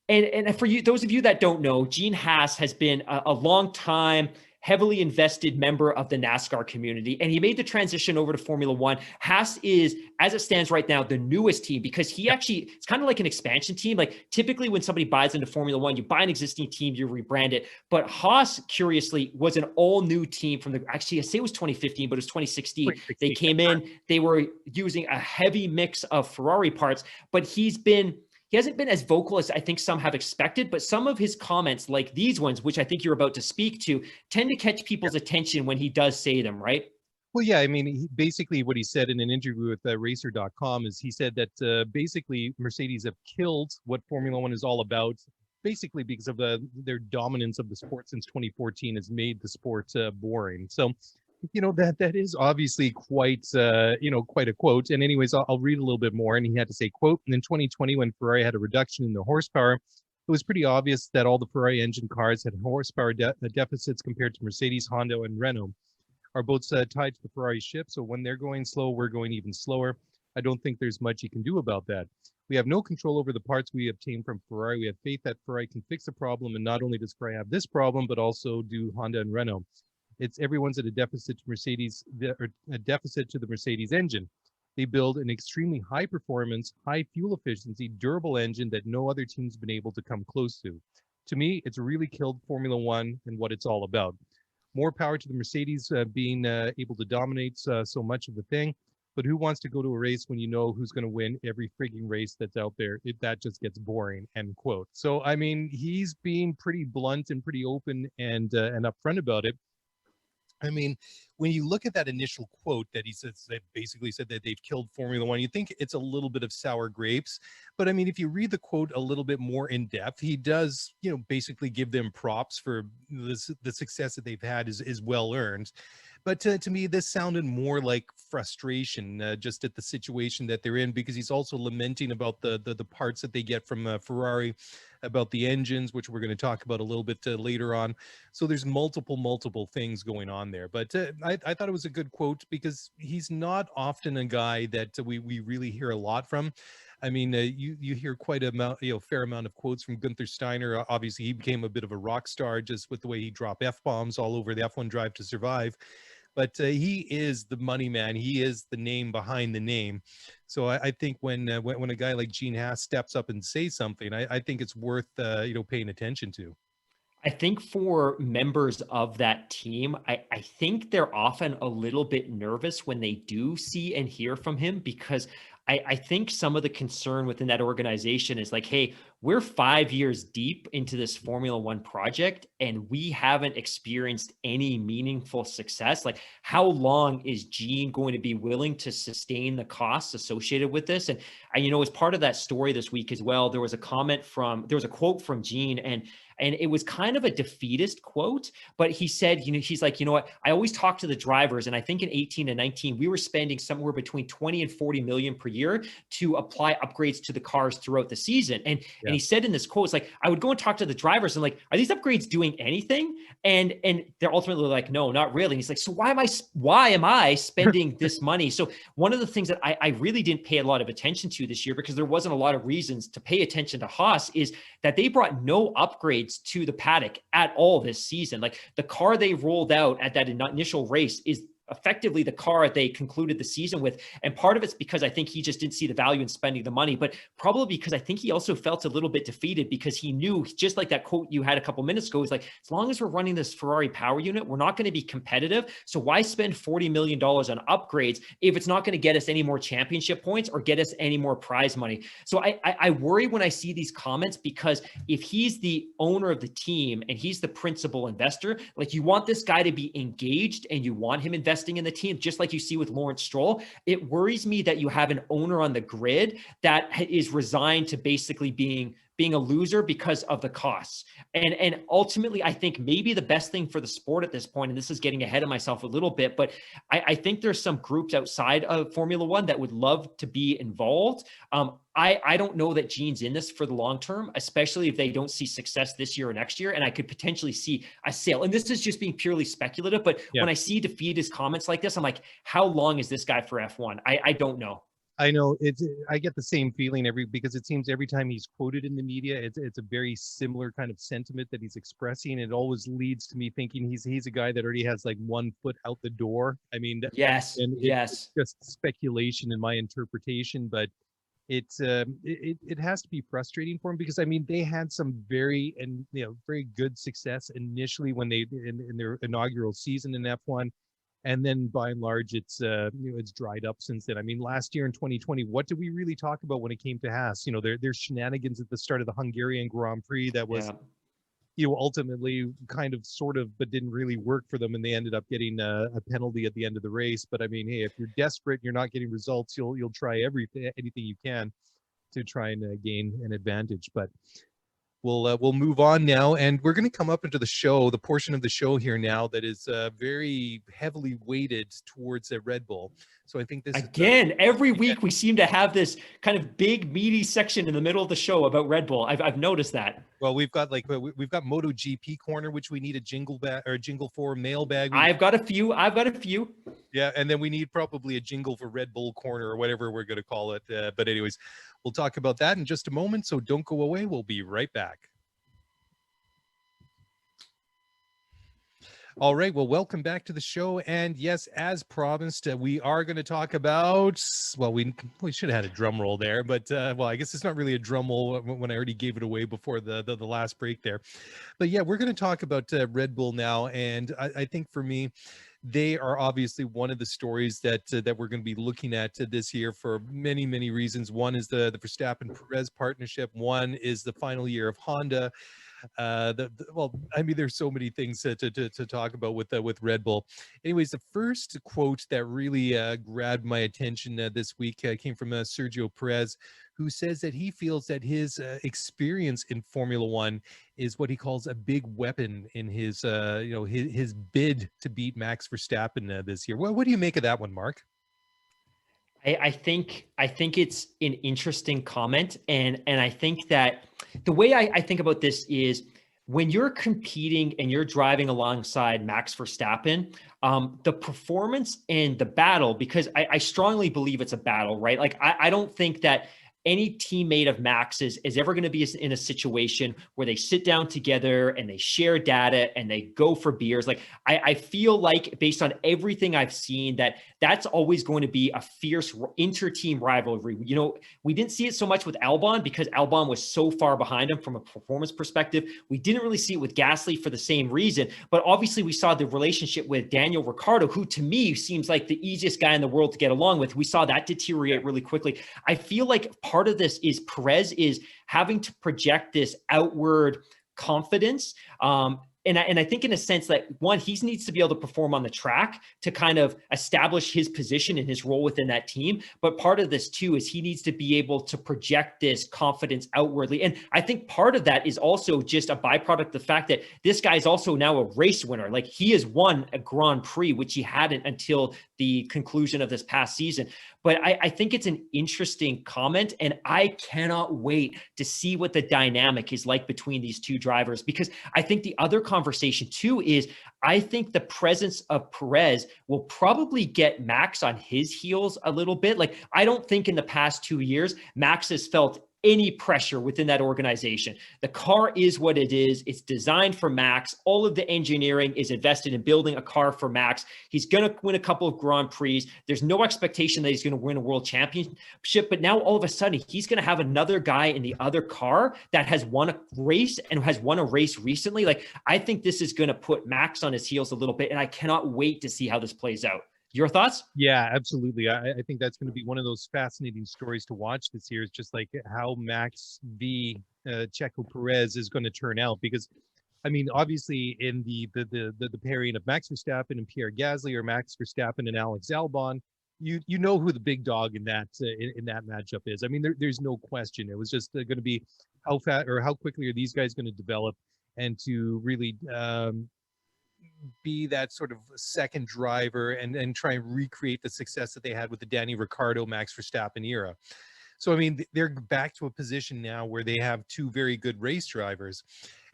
And for you, those of you that don't know, Gene Haas has been a long time, heavily invested member of the NASCAR community, and he made the transition over to Formula One. Haas is, as it stands right now, the newest team, because it's kind of like an expansion team. Like typically when somebody buys into Formula One, you buy an existing team, you rebrand it. But Haas, curiously, was an all new team I say it was 2015, but it was 2016. They came in, they were using a heavy mix of Ferrari parts, but he hasn't been as vocal as I think some have expected, but some of his comments, like these ones, which I think you're about to speak to, tend to catch people's attention when he does say them, right? Well, yeah, I mean, basically what he said in an interview with Racer.com is he said that basically Mercedes have killed what Formula One is all about, basically because of their dominance of the sport since 2014 has made the sport boring. So, that is obviously quite a quote. And anyways, I'll read a little bit more. And he had to say, quote, in 2020, when Ferrari had a reduction in the horsepower, it was pretty obvious that all the Ferrari engine cars had horsepower deficits compared to Mercedes, Honda, and Renault. Our boats tied to the Ferrari ship, so when they're going slow, we're going even slower. I don't think there's much you can do about that. We have no control over the parts we obtain from Ferrari. We have faith that Ferrari can fix the problem, and not only does Ferrari have this problem, but also do Honda and Renault. Everyone's at a deficit to Mercedes, or a deficit to the Mercedes engine. They build an extremely high performance, high fuel efficiency, durable engine that no other team's been able to come close to. To me, it's really killed Formula One and what it's all about. More power to the Mercedes being able to dominate so much of the thing. But who wants to go to a race when you know who's going to win every frigging race that's out there? That just gets boring, end quote. So, I mean, he's being pretty blunt and pretty open and upfront about it. I mean, when you look at that initial quote that he says, that basically said that they've killed Formula One, you think it's a little bit of sour grapes. But I mean, if you read the quote a little bit more in depth, he does, basically give them props for the success that they've had is well earned. But to me, this sounded more like frustration just at the situation that they're in, because he's also lamenting about the parts that they get from Ferrari, about the engines, which we're going to talk about a little bit later on. So there's multiple things going on there. But I thought it was a good quote, because he's not often a guy that we really hear a lot from. I mean, you hear quite a fair amount of quotes from Gunther Steiner. Obviously, he became a bit of a rock star just with the way he dropped F-bombs all over the F1 Drive to Survive. But he is the money man. He is the name behind the name. So I think when a guy like Gene Haas steps up and says something, I think it's worth paying attention to. I think for members of that team, I think they're often a little bit nervous when they do see and hear from him, because I think some of the concern within that organization is like, hey, we're 5 years deep into this Formula One project and we haven't experienced any meaningful success. Like, how long is Gene going to be willing to sustain the costs associated with this? And as part of that story this week as well, there was a quote from Gene, and it was kind of a defeatist quote, but he said, he's like, what, I always talk to the drivers. And I think in 18 and 19, we were spending somewhere between 20 and 40 million per year to apply upgrades to the cars throughout the season. And he said in this quote, it's like, I would go and talk to the drivers and like, are these upgrades doing anything? And they're ultimately like, no, not really. And he's like, so why am I spending this money? So one of the things that I really didn't pay a lot of attention to this year, because there wasn't a lot of reasons to pay attention to Haas, is that they brought no upgrades to the paddock at all this season. Like, the car they rolled out at that initial race is effectively the car they concluded the season with. And part of it's because I think he just didn't see the value in spending the money, but probably because I think he also felt a little bit defeated because he knew, just like that quote you had a couple minutes ago, is like, as long as we're running this Ferrari power unit, we're not going to be competitive. So why spend $40 million on upgrades if it's not going to get us any more championship points or get us any more prize money? So I worry when I see these comments, because if he's the owner of the team and he's the principal investor, like, you want this guy to be engaged and you want him investing in the team, just like you see with Lawrence Stroll. It worries me that you have an owner on the grid that is resigned to basically being a loser because of the costs. And ultimately, I think maybe the best thing for the sport at this point, and this is getting ahead of myself a little bit, but I think there's some groups outside of Formula One that would love to be involved. I don't know that Gene's in this for the long term, especially if they don't see success this year or next year. And I could potentially see a sale. And this is just being purely speculative, but when I see DeFee's comments like this, I'm like, how long is this guy for F1? I don't know. I know I get the same feeling because it seems every time he's quoted in the media, it's a very similar kind of sentiment that he's expressing. It always leads to me thinking he's a guy that already has like 1 foot out the door. I mean, yes, it's just speculation in my interpretation, but it has to be frustrating for him, because I mean, they had some very good success initially when they in their inaugural season in F1. And then by and large, it's dried up since then. I mean, last year in 2020, what did we really talk about when it came to Haas? Their shenanigans at the start of the Hungarian Grand Prix that was, ultimately kind of sort of, but didn't really work for them. And they ended up getting a penalty at the end of the race. But I mean, hey, if you're desperate, and you're not getting results, you'll try anything you can to try and gain an advantage. But we'll move on now, and we're going to come up into the portion of the show here now that is very heavily weighted towards Red Bull. So I think this every week we seem to have this kind of big meaty section in the middle of the show about Red Bull. I've noticed that. Well, we've got MotoGP corner, which we need a jingle for, mailbag. I've got a few. Yeah, and then we need probably a jingle for Red Bull corner or whatever we're going to call it. But anyways, we'll talk about that in just a moment. So don't go away. We'll be right back. All right. Well, welcome back to the show. And yes, as promised, we are going to talk about, well, we should have had a drum roll there, but well, I guess it's not really a drum roll when I already gave it away before the last break there. But yeah, we're going to talk about Red Bull now. And I think for me, they are obviously one of the stories that we're going to be looking at this year for many, many reasons. One is the Verstappen-Perez partnership. One is the final year of Honda. Well, I mean, there's so many things to talk about with Red Bull. Anyways, the first quote that really grabbed my attention this week came from Sergio Perez, who says that he feels that his experience in Formula One is what he calls a big weapon in his his bid to beat Max Verstappen this year. What do you make of that one, Mark? I think it's an interesting comment, and I think that the way I think about this is, when you're competing and you're driving alongside Max Verstappen, the performance and the battle, because I strongly believe it's a battle, right? Like, I don't think that any teammate of Max's is ever going to be in a situation where they sit down together and they share data and they go for beers. Like, I feel like, based on everything I've seen, that's always going to be a fierce inter-team rivalry. We didn't see it so much with Albon because Albon was so far behind him from a performance perspective. We didn't really see it with Gasly for the same reason, but obviously we saw the relationship with Daniel Ricciardo, who to me seems like the easiest guy in the world to get along with. We saw that deteriorate really quickly. I feel like part of this is Perez is having to project this outward confidence. And I think, in a sense, that one, he needs to be able to perform on the track to kind of establish his position and his role within that team. But part of this too is he needs to be able to project this confidence outwardly. And I think part of that is also just a byproduct of the fact that this guy is also now a race winner. Like, he has won a Grand Prix, which he hadn't until the conclusion of this past season. But I think it's an interesting comment, and I cannot wait to see what the dynamic is like between these two drivers, because I think the other conversation too is, I think the presence of Perez will probably get Max on his heels a little bit. Like, I don't think in the past 2 years, Max has felt any pressure within that organization. The car is what it is. It's designed for Max. All of the engineering is invested in building a car for Max. He's going to win a couple of Grand Prix. There's no expectation that he's going to win a world championship, but now all of a sudden he's going to have another guy in the other car that has won a race and has won a race recently. Like, I think this is going to put Max on his heels a little bit, and I cannot wait to see how this plays out. Your thoughts? Yeah, absolutely. I think that's going to be one of those fascinating stories to watch this year. Is just like how Max v Checo Perez is going to turn out, because I mean, obviously in the pairing of Max Verstappen and Pierre Gasly, or Max Verstappen and Alex Albon, you know who the big dog in that matchup is. I mean, there's no question. It was just going to be how fast or how quickly are these guys going to develop and to really be that sort of second driver and try and recreate the success that they had with the Danny Ricciardo, Max Verstappen era. So, I mean, they're back to a position now where they have two very good race drivers.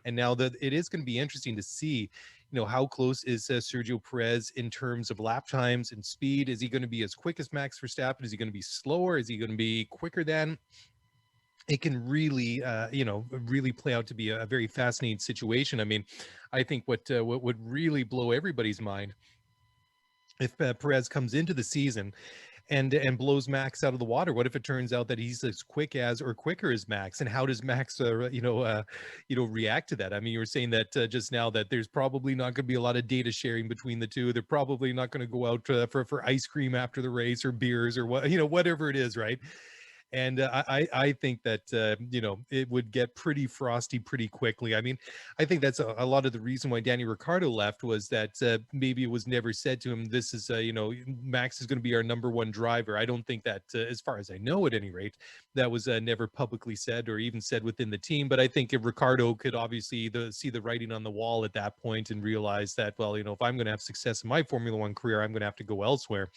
And now that it is going to be interesting to see, you know, how close is Sergio Perez in terms of lap times and speed? Is he going to be as quick as Max Verstappen? Is he going to be slower? Is he going to be quicker than? It can really, really play out to be a very fascinating situation. I mean, I think what would really blow everybody's mind if Perez comes into the season and blows Max out of the water. What if it turns out that he's as quick as or quicker as Max? And how does Max, react to that? I mean, you were saying that just now that there's probably not going to be a lot of data sharing between the two. They're probably not going to go out for ice cream after the race or beers or whatever it is, right? And I think that, it would get pretty frosty pretty quickly. I mean, I think that's a lot of the reason why Danny Ricciardo left was that maybe it was never said to him, this is, Max is going to be our number one driver. I don't think that, as far as I know, at any rate, that was never publicly said or even said within the team. But I think if Ricciardo could obviously see the writing on the wall at that point and realize that, well, if I'm going to have success in my Formula One career, I'm going to have to go elsewhere.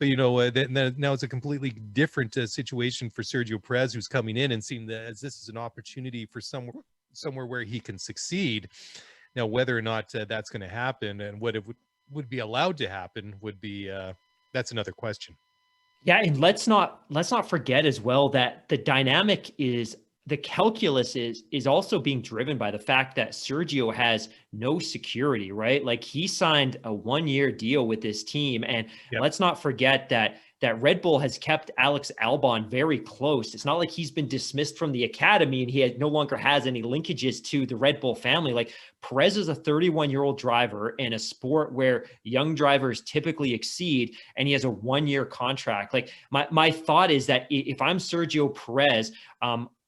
But now it's a completely different situation for Sergio Perez, who's coming in and seeing that as this is an opportunity for somewhere where he can succeed. Now, whether or not that's going to happen and what it would be allowed to happen would be that's another question. Yeah, and let's not forget as well that the dynamic is, the calculus is also being driven by the fact that Sergio has no security, right? Like, he signed a 1-year deal with this team. And let's not forget that Red Bull has kept Alex Albon very close. It's not like he's been dismissed from the academy and he no longer has any linkages to the Red Bull family. Like, Perez is a 31-year-old driver in a sport where young drivers typically exceed, and he has a 1-year contract. Like, my thought is that if I'm Sergio Perez,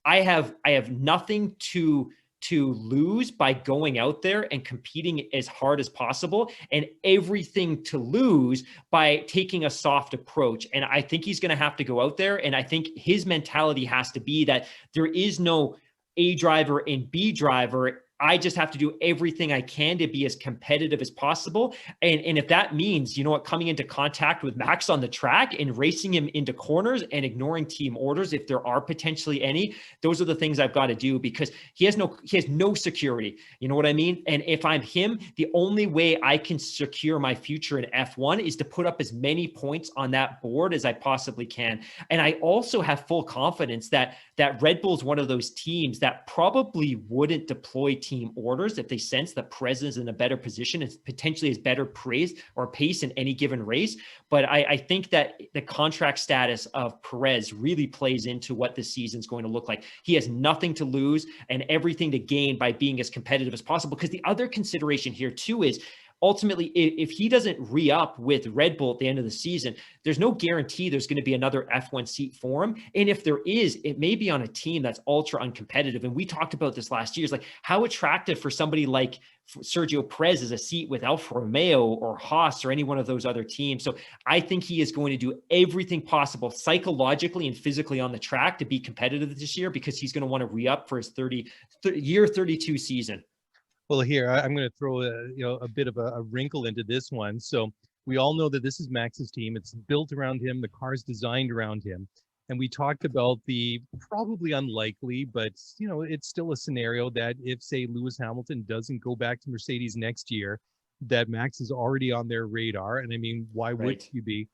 I have nothing to lose by going out there and competing as hard as possible, and everything to lose by taking a soft approach. And I think he's going to have to go out there. And I think his mentality has to be that there is no A driver and B driver. I just have to do everything I can to be as competitive as possible. And if that means, coming into contact with Max on the track and racing him into corners and ignoring team orders, if there are potentially any, those are the things I've got to do, because he has no security. You know what I mean? And if I'm him, the only way I can secure my future in F1 is to put up as many points on that board as I possibly can. And I also have full confidence that Red Bull is one of those teams that probably wouldn't deploy team orders if they sense that Perez is in a better position and potentially has better pace in any given race. But I think that the contract status of Perez really plays into what this season's going to look like. He has nothing to lose and everything to gain by being as competitive as possible. Because the other consideration here too is, ultimately, if he doesn't re-up with Red Bull at the end of the season, there's no guarantee there's going to be another F1 seat for him. And if there is, it may be on a team that's ultra uncompetitive. And we talked about this last year. It's like, how attractive for somebody like Sergio Perez is a seat with Alfa Romeo or Haas or any one of those other teams. So I think he is going to do everything possible psychologically and physically on the track to be competitive this year, because he's going to want to re-up for his year 32 season. Well, here, I'm going to throw a bit of a wrinkle into this one. So we all know that this is Max's team. It's built around him. The car's designed around him. And we talked about the probably unlikely, but, it's still a scenario that if, say, Lewis Hamilton doesn't go back to Mercedes next year, that Max is already on their radar. And I mean, why would you be?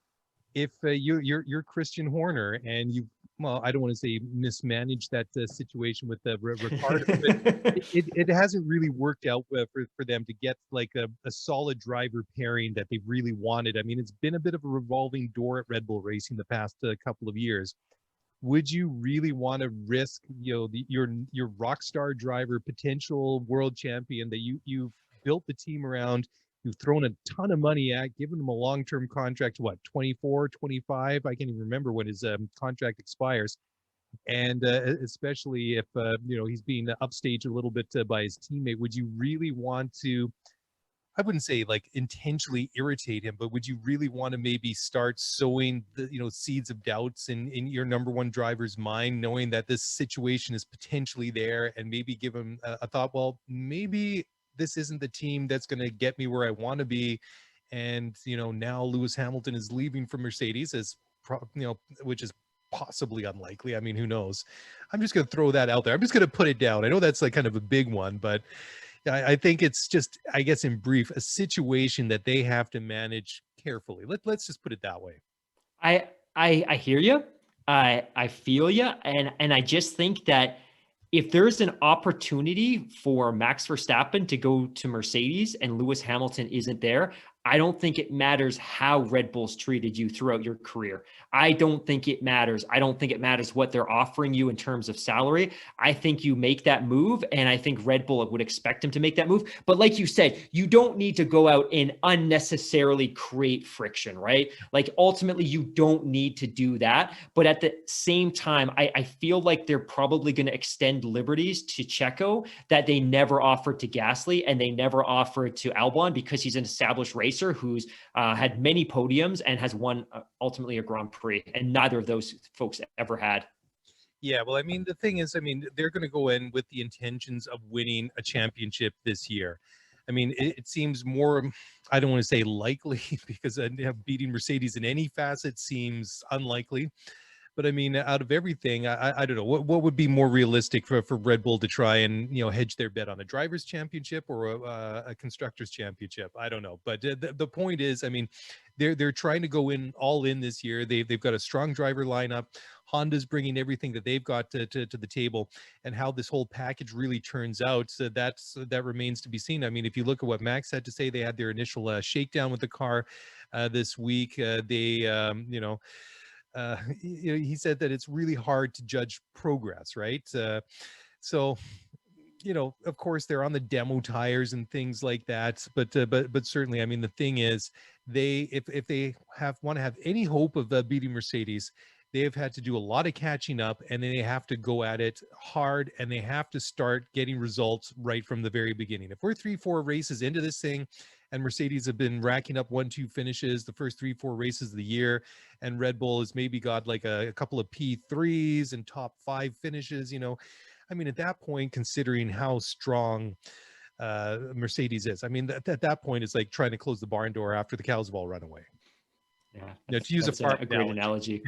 If you're Christian Horner and well, I don't want to say mismanaged that situation with Ricardo, but it hasn't really worked out for them to get like a solid driver pairing that they really wanted. I mean, it's been a bit of a revolving door at Red Bull Racing the past couple of years. Would you really want to risk, your rock star driver, potential world champion that you've built the team around, you've thrown a ton of money at, given him a long-term contract to what, 24, 25? I can't even remember when his contract expires. And especially if, he's being upstaged a little bit by his teammate, would you really want to, I wouldn't say like intentionally irritate him, but would you really want to maybe start sowing the, seeds of doubts in your number one driver's mind, knowing that this situation is potentially there, and maybe give him a thought, well, maybe this isn't the team that's going to get me where I want to be. And, now Lewis Hamilton is leaving for Mercedes, which is possibly unlikely. I mean, who knows? I'm just going to throw that out there. I'm just going to put it down. I know that's like kind of a big one, but I think it's just, I guess in brief, a situation that they have to manage carefully. Let's just put it that way. I hear you. I feel you. And I just think that if there's an opportunity for Max Verstappen to go to Mercedes and Lewis Hamilton isn't there, I don't think it matters how Red Bull's treated you throughout your career. I don't think it matters. I don't think it matters what they're offering you in terms of salary. I think you make that move, and I think Red Bull would expect him to make that move. But like you said, you don't need to go out and unnecessarily create friction, right? Like ultimately, you don't need to do that. But at the same time, I feel like they're probably going to extend liberties to Checo that they never offered to Gasly and they never offered to Albon, because he's an established racer who's had many podiums and has won ultimately a Grand Prix, and neither of those folks ever had. Yeah, well, I mean, the thing is, I mean, they're going to go in with the intentions of winning a championship this year. I mean, it seems more, I don't want to say likely, because beating Mercedes in any facet seems unlikely. But I mean, out of everything, I don't know what would be more realistic for Red Bull to try and hedge their bet on, a drivers' championship or a constructors' championship. I don't know, but the point is, I mean, they're trying to go in all in this year. They've got a strong driver lineup. Honda's bringing everything that they've got to the table, and how this whole package really turns out, so that remains to be seen. I mean, if you look at what Max had to say, they had their initial shakedown with the car this week. He said that it's really hard to judge progress, right? So, of course, they're on the demo tires and things like that. But certainly, I mean, the thing is, if they want to have any hope of beating Mercedes, they have had to do a lot of catching up, and then they have to go at it hard, and they have to start getting results right from the very beginning. If we're 3-4 races into this thing, and Mercedes have been racking up 1-2 finishes the first 3-4 races of the year, and Red Bull has maybe got like a couple of P3s and top 5 finishes, I mean, at that point, considering how strong Mercedes is, I mean, at that point, it's like trying to close the barn door after the cows have all run away. Yeah, to use a great analogy.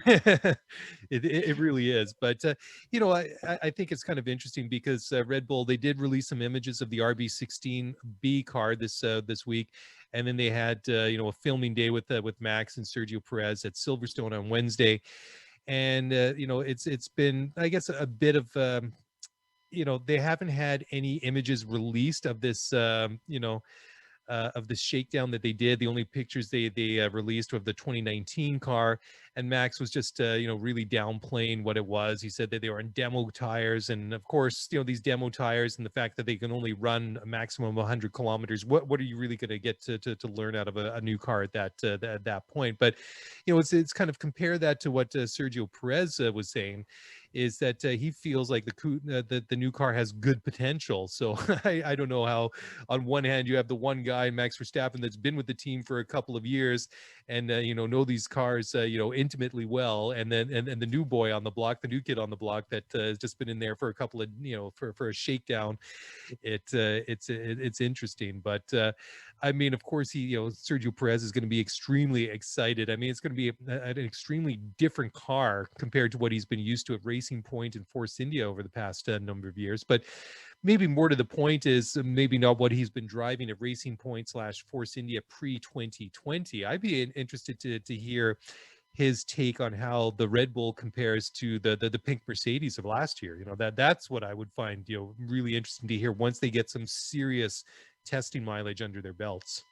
It really is. But I think it's kind of interesting, because Red Bull, they did release some images of the RB16B car this week, and then they had a filming day with Max and Sergio Perez at Silverstone on Wednesday, and it's been, I guess, a bit of they haven't had any images released of this of the shakedown that they did. The only pictures they released of the 2019 car, and Max was just really downplaying what it was. He said that they were on demo tires, and of course, these demo tires and the fact that they can only run a maximum of 100 kilometers. What are you really going to get to learn out of a new car at that point? But it's kind of compare that to what Sergio Perez was saying, is that he feels like the new car has good potential. So I don't know how, on one hand, you have the one guy, Max Verstappen, that's been with the team for a couple of years and know these cars intimately well, and then the new boy on the block, the new kid on the block that has just been in there for a couple of for a shakedown. It's interesting, but I mean, of course, Sergio Perez is going to be extremely excited. I mean, it's going to be an extremely different car compared to what he's been used to at Racing Point and Force India over the past number of years. But maybe more to the point is maybe not what he's been driving at Racing Point / Force India pre-2020. I'd be interested to hear his take on how the Red Bull compares to the pink Mercedes of last year. That's what I would find really interesting to hear once they get some serious testing mileage under their belts.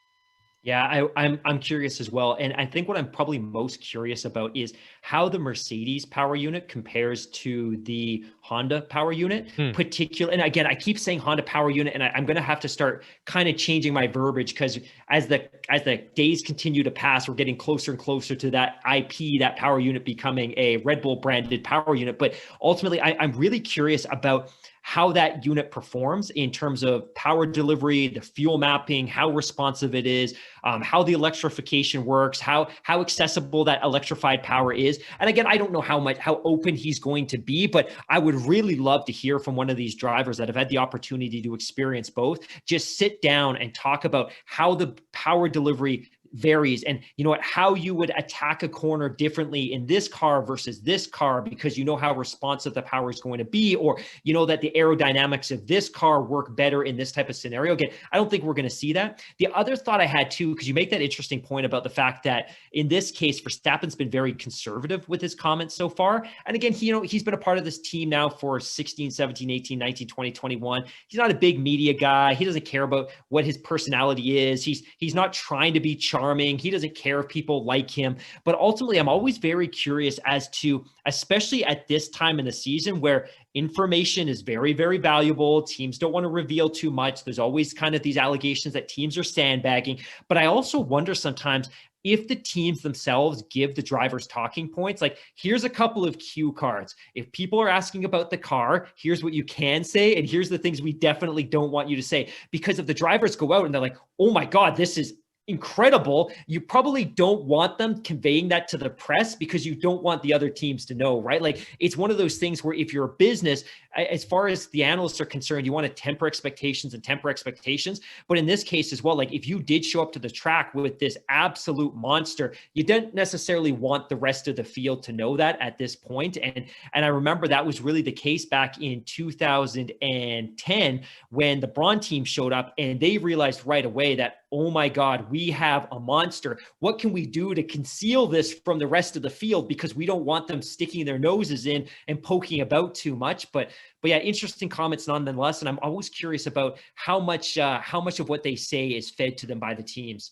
Yeah, I'm curious as well. And I think what I'm probably most curious about is how the Mercedes power unit compares to the Honda power unit, particular. And again, I keep saying Honda power unit, and I'm going to have to start kind of changing my verbiage because as the days continue to pass, we're getting closer and closer to that IP, that power unit becoming a Red Bull branded power unit. But ultimately, I'm really curious about how that unit performs in terms of power delivery, the fuel mapping, how responsive it is, how the electrification works, how accessible that electrified power is. And again, I don't know how open he's going to be, but I would really love to hear from one of these drivers that have had the opportunity to experience both. Just sit down and talk about how the power delivery varies, and how you would attack a corner differently in this car versus this car, because how responsive the power is going to be, or that the aerodynamics of this car work better in this type of scenario. Again, I don't think we're going to see that. The other thought I had too, because you make that interesting point about the fact that in this case, Verstappen's been very conservative with his comments so far. And again, he's been a part of this team now for 16, 17, 18, 19, 20, 21. He's not a big media guy. He doesn't care about what his personality is. He's not trying to be charming. He doesn't care if people like him. But ultimately, I'm always very curious as to, especially at this time in the season where information is very, very valuable. Teams don't want to reveal too much. There's always kind of these allegations that teams are sandbagging. But I also wonder sometimes if the teams themselves give the drivers talking points, like here's a couple of cue cards. If people are asking about the car, here's what you can say. And here's the things we definitely don't want you to say. Because if the drivers go out and they're like, oh my God, this is incredible, you probably don't want them conveying that to the press because you don't want the other teams to know, right? Like it's one of those things where if you're a business, as far as the analysts are concerned, you want to temper expectations. But in this case as well, like if you did show up to the track with this absolute monster, you don't necessarily want the rest of the field to know that at this point. And I remember that was really the case back in 2010 when the Braun team showed up and they realized right away that, oh my God, we have a monster. What can we do to conceal this from the rest of the field? Because we don't want them sticking their noses in and poking about too much. But yeah, interesting comments nonetheless. And I'm always curious about how much of what they say is fed to them by the teams.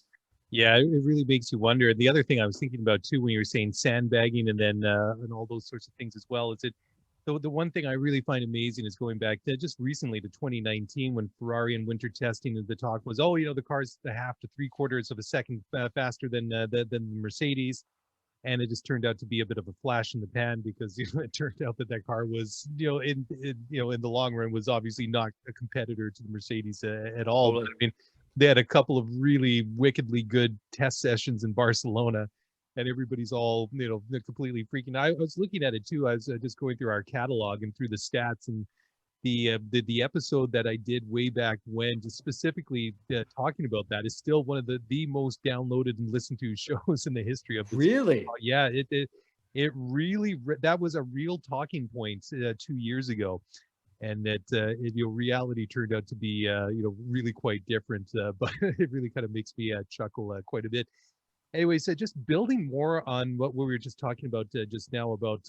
Yeah, it really makes you wonder. The other thing I was thinking about too, when you were saying sandbagging and then and all those sorts of things as well, is the one thing I really find amazing is going back to just recently to 2019 when Ferrari and winter testing, the talk was, the car's a half to 3/4 of a second faster than the Mercedes, and it just turned out to be a bit of a flash in the pan because it turned out that car was in the long run was obviously not a competitor to the Mercedes at all. Totally. But, I mean, they had a couple of really wickedly good test sessions in Barcelona. And everybody's all, completely freaking out. I was looking at it too. I was just going through our catalog and through the stats, and the episode that I did way back when, just specifically talking about that, is still one of the most downloaded and listened to shows in the history of this. Really? Yeah, it really, that was a real talking point 2 years ago. And that reality turned out to be really quite different, but it really kind of makes me chuckle quite a bit. Anyway, so just building more on what we were just talking about just now about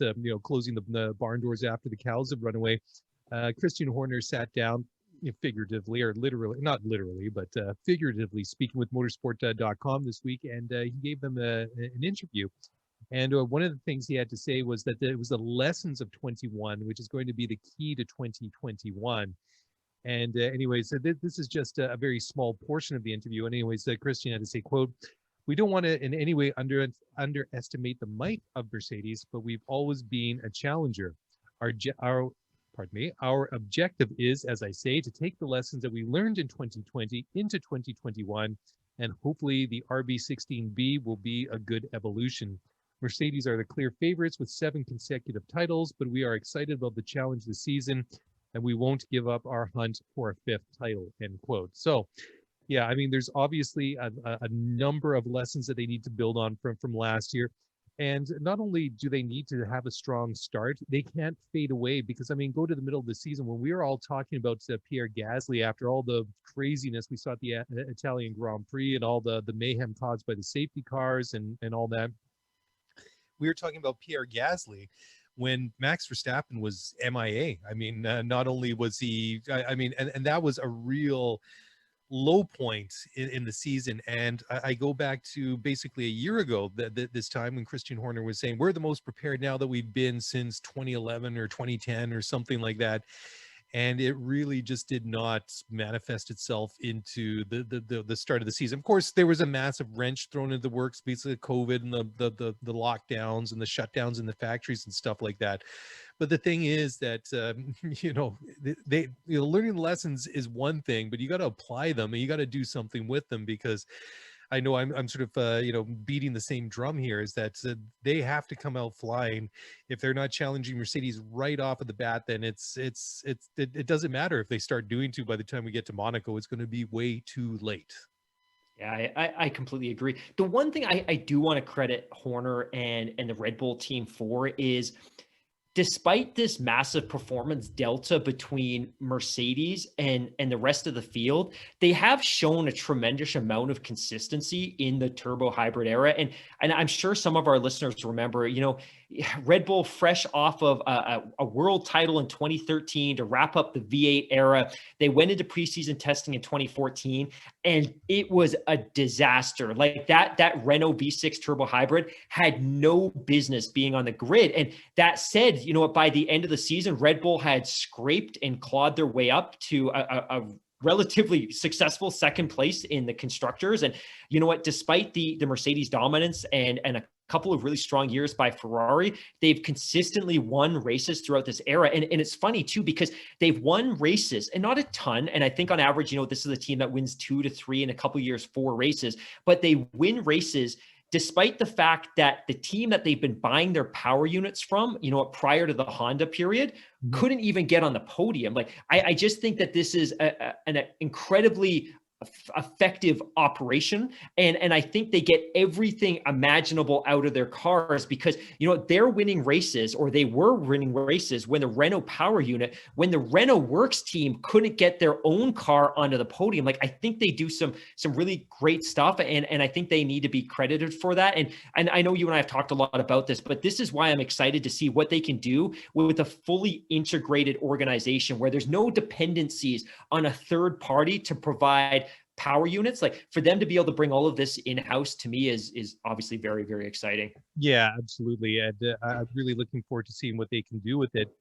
closing the barn doors after the cows have run away. Christian Horner sat down, figuratively or literally, not literally, but figuratively speaking, with motorsport.com this week, and he gave them an interview. And one of the things he had to say was that it was the lessons of 21, which is going to be the key to 2021. And anyways, so this is just a very small portion of the interview. And anyways, Christian had to say, quote, "We don't want to in any way underestimate the might of Mercedes, but we've always been a challenger. Our objective is, as I say, to take the lessons that we learned in 2020 into 2021, and hopefully the RB16B will be a good evolution. Mercedes are the clear favorites with 7 consecutive titles, but we are excited about the challenge this season, and we won't give up our hunt for a 5th title," end quote. So, yeah, I mean, there's obviously a number of lessons that they need to build on from last year. And not only do they need to have a strong start, they can't fade away because, I mean, go to the middle of the season when we were all talking about Pierre Gasly after all the craziness we saw at the Italian Grand Prix and all the mayhem caused by the safety cars and all that. we were talking about Pierre Gasly when Max Verstappen was MIA. I mean, not only was he, I mean, and that was a real low point in the season. And I go back to basically a year ago, this time when Christian Horner was saying, we're the most prepared now that we've been since 2011 or 2010 or something like that. And it really just did not manifest itself into the start of the season. Of course, there was a massive wrench thrown into the works because of COVID and the lockdowns and the shutdowns in the factories and stuff like that. But the thing is that learning lessons is one thing, but you got to apply them and you got to do something with them, because I know I'm sort of beating the same drum here, is that they have to come out flying. If they're not challenging Mercedes right off of the bat, then it doesn't matter if they start doing to by the time we get to Monaco. It's going to be way too late. Yeah, I completely agree. The one thing I do want to credit Horner and the Red Bull team for is, despite this massive performance delta between Mercedes and the rest of the field, they have shown a tremendous amount of consistency in the turbo hybrid era. And I'm sure some of our listeners remember, Red Bull, fresh off of a world title in 2013 to wrap up the V8 era. They went into preseason testing in 2014, and it was a disaster. Like that Renault V6 turbo hybrid had no business being on the grid. And that said, you know what, by the end of the season, Red Bull had scraped and clawed their way up to a relatively successful second place in the constructors. And you know what, despite the Mercedes dominance and a couple of really strong years by Ferrari, they've consistently won races throughout this era. And it's funny too, because they've won races and not a ton. And I think on average, this is a team that wins 2 to 3 in a couple of years, 4 races, but they win races despite the fact that the team that they've been buying their power units from, prior to the Honda period, couldn't even get on the podium. Like, I just think that this is an incredibly effective operation. And I think they get everything imaginable out of their cars because, they're winning races, or they were winning races when the Renault power unit, when the Renault Works team couldn't get their own car onto the podium. Like, I think they do some really great stuff. And I think they need to be credited for that. And I know you and I have talked a lot about this, but this is why I'm excited to see what they can do with a fully integrated organization where there's no dependencies on a third party to provide power units. Like, for them to be able to bring all of this in-house, to me is obviously very, very exciting. Yeah, absolutely. And I'm really looking forward to seeing what they can do with it.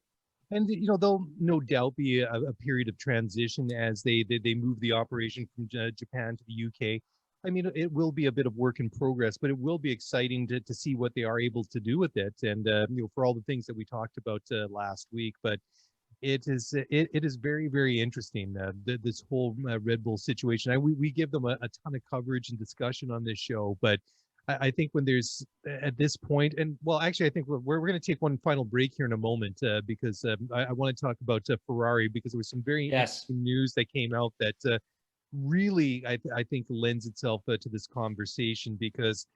And there'll no doubt be a period of transition as they move the operation from Japan to the UK. I mean, it will be a bit of work in progress, but it will be exciting to see what they are able to do with it. And for all the things that we talked about last week, but it is very, very interesting, this whole Red Bull situation. We give them a ton of coverage and discussion on this show, but I think when there's at this point, and well, actually, I think we're going to take one final break here in a moment because I want to talk about Ferrari, because there was some very interesting news that came out that really I think lends itself to this conversation, because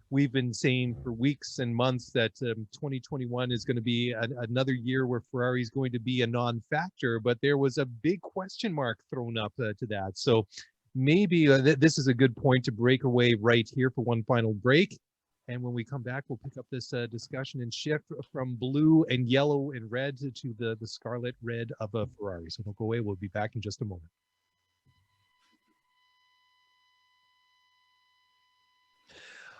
we've been saying for weeks and months that 2021 is going to be another year where Ferrari is going to be a non-factor, but there was a big question mark thrown up to that. So maybe this is a good point to break away right here for one final break. And when we come back, we'll pick up this discussion and shift from blue and yellow and red to the scarlet red of a Ferrari. So don't go away. We'll be back in just a moment.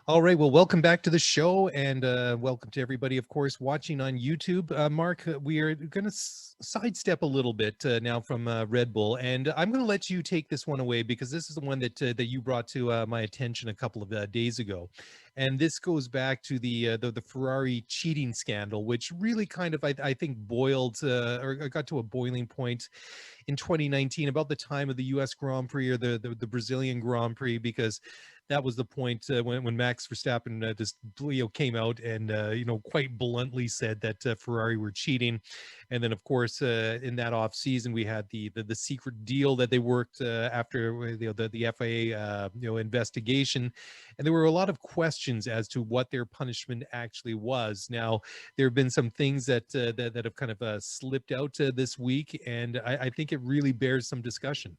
All right. Well, welcome back to the show, and welcome to everybody, of course, watching on YouTube. Mark, we are going to sidestep a little bit now from Red Bull, and I'm going to let you take this one away, because this is the one that you brought to my attention a couple of days ago. And this goes back to the Ferrari cheating scandal, which really kind of, I think, boiled or got to a boiling point in 2019, about the time of the U.S. Grand Prix or the Brazilian Grand Prix, because that was the point when Max Verstappen just came out and quite bluntly said that Ferrari were cheating. And then, of course, in that off season, we had the secret deal that they worked after the FIA investigation, and there were a lot of questions as to what their punishment actually was. Now, there have been some things that have kind of slipped out this week, and I think it really bears some discussion.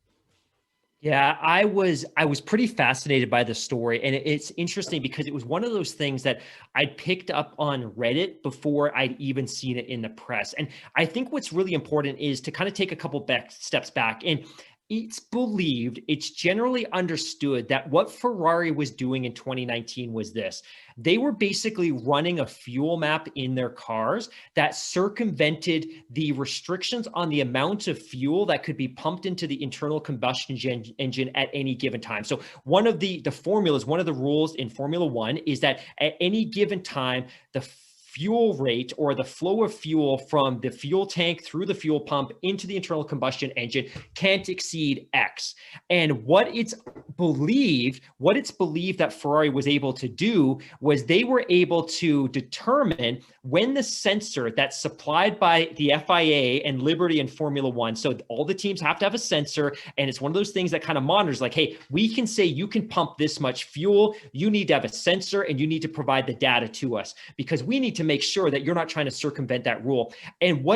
Yeah, I was pretty fascinated by the story, and it's interesting because it was one of those things that I picked up on Reddit before I'd even seen it in the press. And I think what's really important is to kind of take a couple steps back. And it's believed, it's generally understood that what Ferrari was doing in 2019 was this. They were basically running a fuel map in their cars that circumvented the restrictions on the amount of fuel that could be pumped into the internal combustion engine at any given time. So one of the formulas, one of the rules in Formula One is that at any given time, the fuel rate or the flow of fuel from the fuel tank through the fuel pump into the internal combustion engine can't exceed X. And what it's believed that Ferrari was able to do was they were able to determine when the sensor that's supplied by the FIA and Liberty and Formula One. So all the teams have to have a sensor, and it's one of those things that kind of monitors like, hey, we can say you can pump this much fuel. You need to have a sensor and you need to provide the data to us because we need to make sure that you're not trying to circumvent that rule. And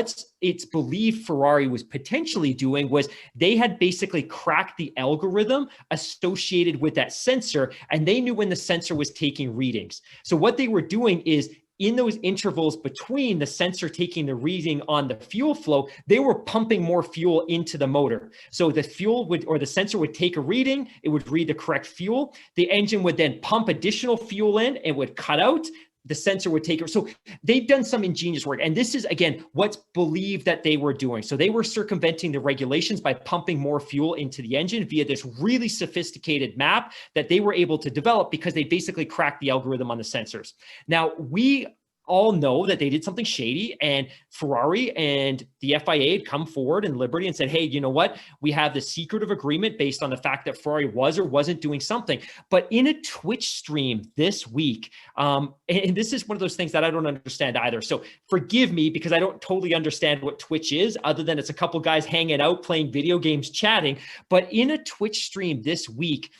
it's believed Ferrari was potentially doing was they had basically cracked the algorithm associated with that sensor, and they knew when the sensor was taking readings. So what they were doing is in those intervals between the sensor taking the reading on the fuel flow, they were pumping more fuel into the motor. So the the sensor would take a reading, it would read the correct fuel. The engine would then pump additional fuel in, it would cut out. The sensor would take it. So they've done some ingenious work. And this is, again, what's believed that they were doing. So they were circumventing the regulations by pumping more fuel into the engine via this really sophisticated map that they were able to develop because they basically cracked the algorithm on the sensors. Now, we all know that they did something shady, and Ferrari and the FIA had come forward and Liberty and said, hey, you know what? We have the secretive agreement based on the fact that Ferrari was or wasn't doing something. But in a Twitch stream this week, and this is one of those things that I don't understand either. So forgive me because I don't totally understand what Twitch is other than it's a couple guys hanging out, playing video games, chatting. But in a Twitch stream this week,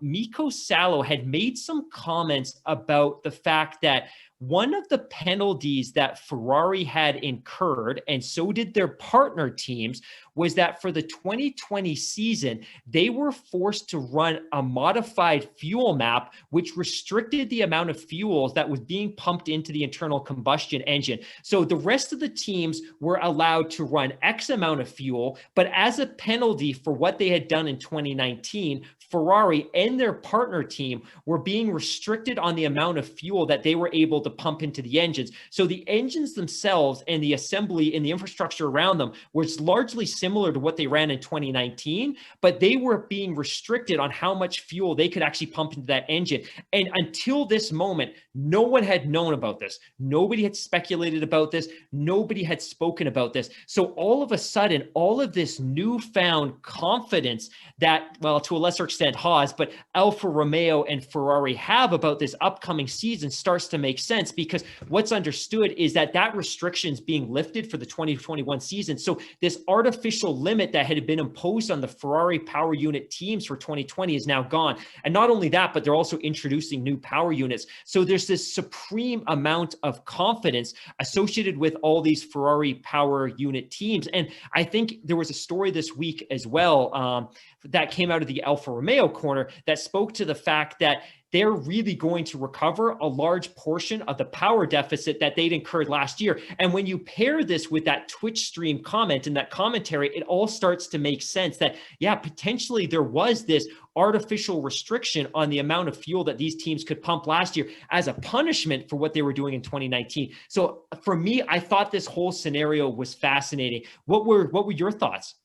Mika Salo had made some comments about the fact that one of the penalties that Ferrari had incurred, and so did their partner teams, was that for the 2020 season, they were forced to run a modified fuel map, which restricted the amount of fuel that was being pumped into the internal combustion engine. So the rest of the teams were allowed to run X amount of fuel, but as a penalty for what they had done in 2019, Ferrari and their partner team were being restricted on the amount of fuel that they were able to pump into the engines. So the engines themselves and the assembly and the infrastructure around them was largely similar to what they ran in 2019, but they were being restricted on how much fuel they could actually pump into that engine. And until this moment, no one had known about this. Nobody had speculated about this. Nobody had spoken about this. So all of a sudden, all of this newfound confidence that, well, to a lesser extent, Haas, but Alfa Romeo and Ferrari have about this upcoming season starts to make sense because what's understood is that restriction is being lifted for the 2021 season. So this artificial limit that had been imposed on the Ferrari power unit teams for 2020 is now gone. And not only that, but they're also introducing new power units. So there's this supreme amount of confidence associated with all these Ferrari power unit teams. And I think there was a story this week as well that came out of the Alfa Romeo corner that spoke to the fact that they're really going to recover a large portion of the power deficit that they'd incurred last year. And when you pair this with that Twitch stream comment and that commentary, it all starts to make sense that, yeah, potentially there was this artificial restriction on the amount of fuel that these teams could pump last year as a punishment for what they were doing in 2019. So for me, I thought this whole scenario was fascinating. What were your thoughts?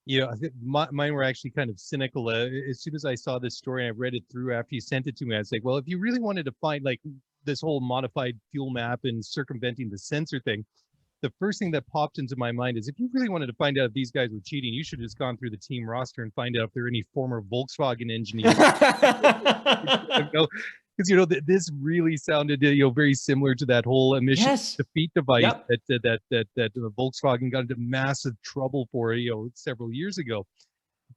I think mine were actually kind of cynical. As soon as I saw this story and I read it through after you sent it to me, I was like, well, if you really wanted to find like this whole modified fuel map and circumventing the sensor thing, the first thing that popped into my mind is if you really wanted to find out if these guys were cheating, you should have just gone through the team roster and find out if there are any former Volkswagen engineers. Because this really sounded very similar to that whole emission defeat device that Volkswagen got into massive trouble for several years ago.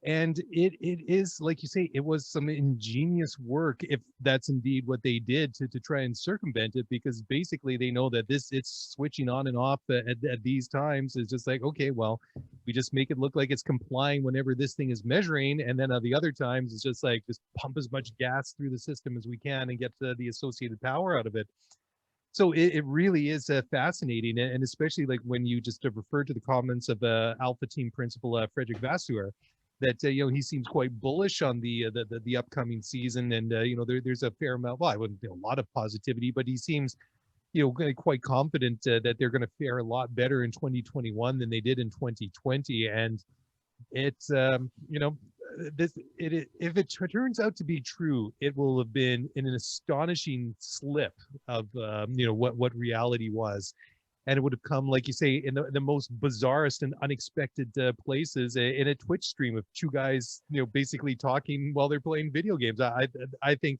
And it is, like you say, it was some ingenious work if that's indeed what they did to try and circumvent it, because basically they know that it's switching on and off at these times is just like, okay, well, we just make it look like it's complying whenever this thing is measuring, and then the other times it's just like just pump as much gas through the system as we can and get the associated power out of it. So it really is fascinating, and especially like when you just refer to the comments of Alpha Team principal Frederick Vasseur, that he seems quite bullish on the upcoming season, and there's a fair amount, well, I wouldn't say a lot of positivity, but he seems quite confident that they're going to fare a lot better in 2021 than they did in 2020, and it's if it turns out to be true, it will have been in an astonishing slip of what reality was, and it would have come, like you say, in the most bizarrest and unexpected places, in a Twitch stream of two guys basically talking while they're playing video games. I think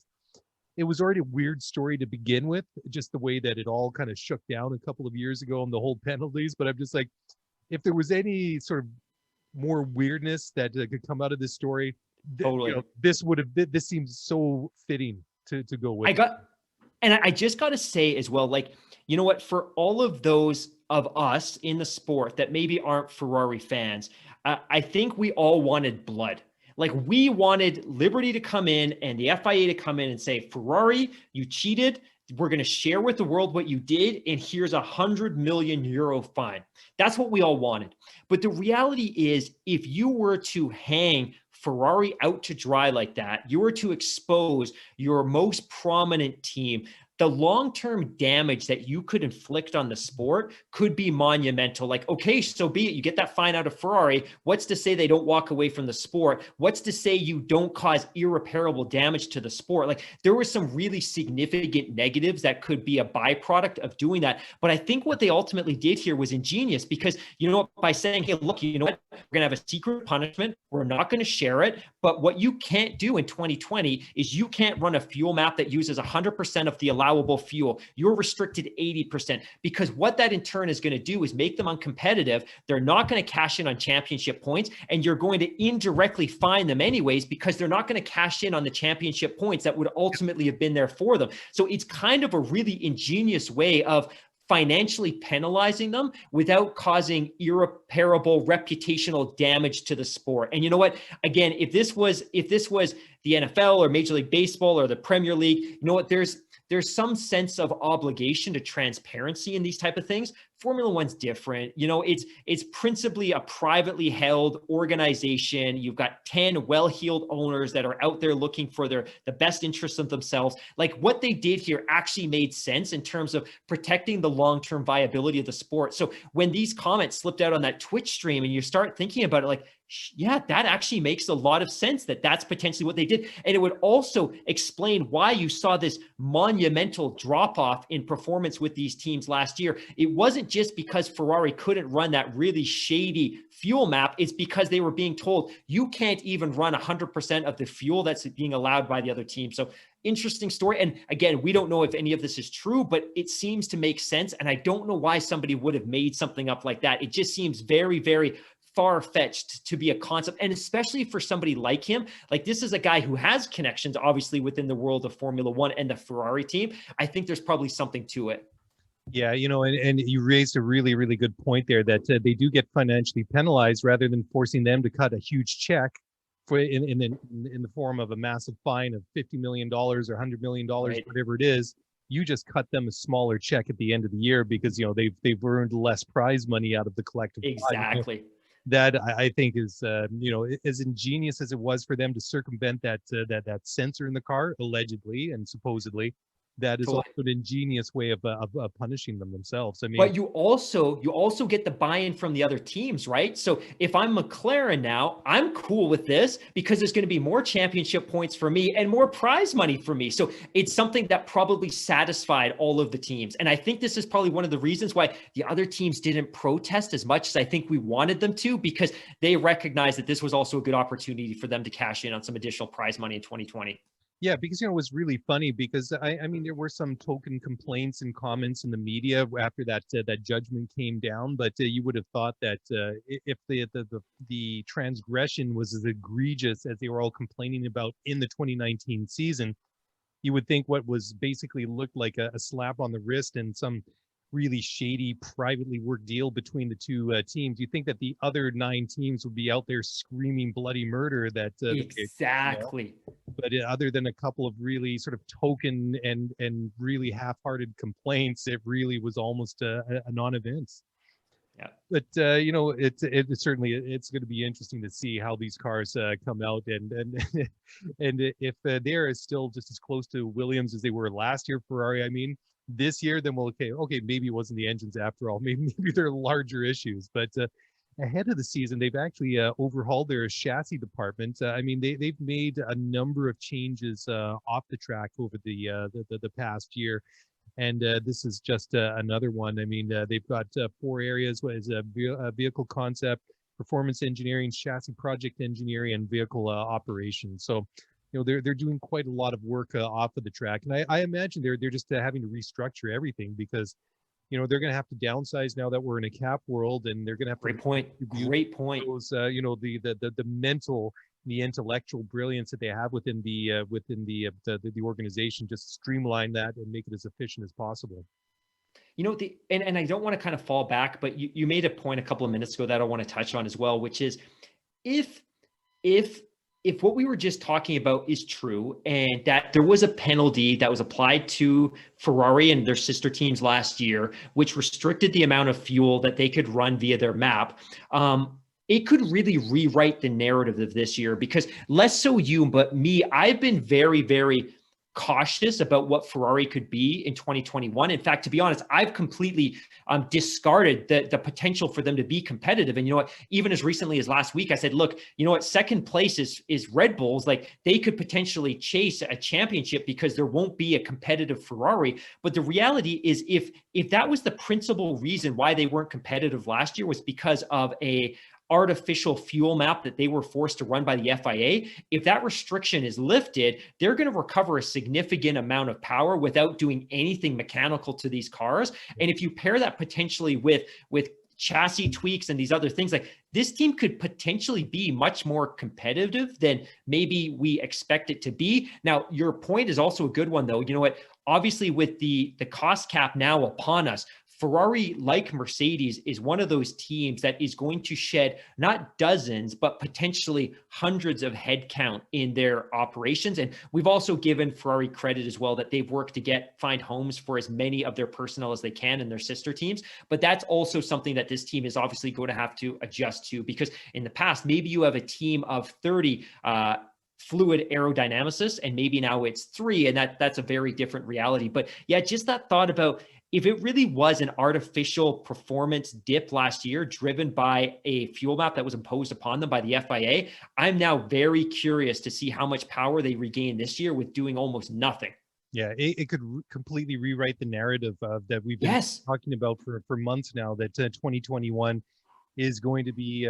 it was already a weird story to begin with, just the way that it all kind of shook down a couple of years ago and the whole penalties. But I'm just like, if there was any sort of more weirdness that could come out of this story, Totally. This seems so fitting to go with. I just got to say as well, like, you know what, for all of those of us in the sport that maybe aren't Ferrari fans, I think we all wanted blood. Like, we wanted Liberty to come in and the FIA to come in and say, Ferrari, you cheated. We're going to share with the world what you did, and here's €100 million fine. That's what we all wanted. But the reality is, if you were to hang Ferrari out to dry like that, you were to expose your most prominent team, the long-term damage that you could inflict on the sport could be monumental. Like, okay, so be it. You get that fine out of Ferrari. What's to say they don't walk away from the sport? What's to say you don't cause irreparable damage to the sport? Like, there were some really significant negatives that could be a byproduct of doing that. But I think what they ultimately did here was ingenious, because, you know what, by saying, hey, look, you know what, we're going to have a secret punishment. We're not going to share it. But what you can't do in 2020 is you can't run a fuel map that uses 100% of the allowable fuel. You're restricted 80%, because what that in turn is going to do is make them uncompetitive. They're not going to cash in on championship points, and you're going to indirectly fine them anyways, because they're not going to cash in on the championship points that would ultimately have been there for them. So it's kind of a really ingenious way of financially penalizing them without causing irreparable reputational damage to the sport. And you know what? Again, if this was the NFL or Major League Baseball or the Premier League, you know what? There's some sense of obligation to transparency in these type of things. Formula One's different. You know, it's principally a privately held organization. You've got 10 well-heeled owners that are out there looking for the best interests of themselves. Like, what they did here actually made sense in terms of protecting the long-term viability of the sport. So when these comments slipped out on that Twitch stream and you start thinking about it, like, yeah, that actually makes a lot of sense that that's potentially what they did. And it would also explain why you saw this monumental drop-off in performance with these teams last year. It wasn't just because Ferrari couldn't run that really shady fuel map. It's because they were being told, you can't even run 100% of the fuel that's being allowed by the other team. So interesting story. And again, we don't know if any of this is true, but it seems to make sense. And I don't know why somebody would have made something up like that. It just seems very, very far-fetched to be a concept, and especially for somebody like him. Like, this is a guy who has connections obviously within the world of Formula One and the Ferrari team. I think there's probably something to it. Yeah, and you raised a really, really good point there, that they do get financially penalized rather than forcing them to cut a huge check for in the form of a massive fine of $50 million or $100 million, right, whatever it is. You just cut them a smaller check at the end of the year because they've earned less prize money out of the collective. Exactly. That I think is as ingenious as it was for them to circumvent that sensor in the car, allegedly and supposedly. That is also an ingenious way of punishing them themselves. I mean, but you also get the buy-in from the other teams, right? So if I'm McLaren now, I'm cool with this because there's going to be more championship points for me and more prize money for me. So it's something that probably satisfied all of the teams. And I think this is probably one of the reasons why the other teams didn't protest as much as I think we wanted them to, because they recognized that this was also a good opportunity for them to cash in on some additional prize money in 2020. Yeah, because it was really funny because I mean there were some token complaints and comments in the media after that judgment came down, but you would have thought that if the transgression was as egregious as they were all complaining about in the 2019 season, you would think what was basically looked like a slap on the wrist and some really shady, privately worked deal between the two teams. You think that the other 9 teams would be out there screaming bloody murder Exactly. but other than a couple of really sort of token and really half-hearted complaints, it really was almost a non-event. Yeah. But it's certainly it's going to be interesting to see how these cars come out, and and if they're still just as close to Williams as they were last year, Ferrari. I mean, this year, then we'll okay, maybe it wasn't the engines after all. Maybe they're larger issues, but. Ahead of the season, they've actually overhauled their chassis department. I mean, they've made a number of changes off the track over the past year, and this is just another one. I mean, they've got 4 areas: what is vehicle concept, performance engineering, chassis project engineering, and vehicle operations. So, they're doing quite a lot of work off of the track, and I imagine they're just having to restructure everything because they're going to have to downsize now that we're in a cap world, and they're going to have to Great point. those the mental, the intellectual brilliance that they have within the organization, just streamline that and make it as efficient as possible. And I don't want to kind of fall back, but you made a point a couple of minutes ago that I want to touch on as well, which is if what we were just talking about is true, and that there was a penalty that was applied to Ferrari and their sister teams last year, which restricted the amount of fuel that they could run via their map, it could really rewrite the narrative of this year, because less so you, but me, I've been very, very cautious about what Ferrari could be in 2021. In fact, to be honest, I've completely discarded the potential for them to be competitive. And you know what, even as recently as last week, I said, look, you know what, second place is Red Bulls. Like, they could potentially chase a championship because there won't be a competitive Ferrari. But the reality is, if that was the principal reason why they weren't competitive last year, was because of a artificial fuel map that they were forced to run by the FIA, if that restriction is lifted, they're going to recover a significant amount of power without doing anything mechanical to these cars. And if you pair that potentially with chassis tweaks and these other things, like, this team could potentially be much more competitive than maybe we expect it to be. Now, your point is also a good one, though. You know what? Obviously, with the cost cap now upon us, Ferrari, like Mercedes, is one of those teams that is going to shed not dozens, but potentially hundreds of headcount in their operations. And we've also given Ferrari credit as well that they've worked to find homes for as many of their personnel as they can in their sister teams. But that's also something that this team is obviously going to have to adjust to, because in the past, maybe you have a team of 30 fluid aerodynamicists, and maybe now it's 3, and that's a very different reality. But yeah, just that thought about, if it really was an artificial performance dip last year driven by a fuel map that was imposed upon them by the FIA, I'm now very curious to see how much power they regain this year with doing almost nothing. Yeah, it could completely rewrite the narrative that we've been talking about for months now, that 2021 is going to be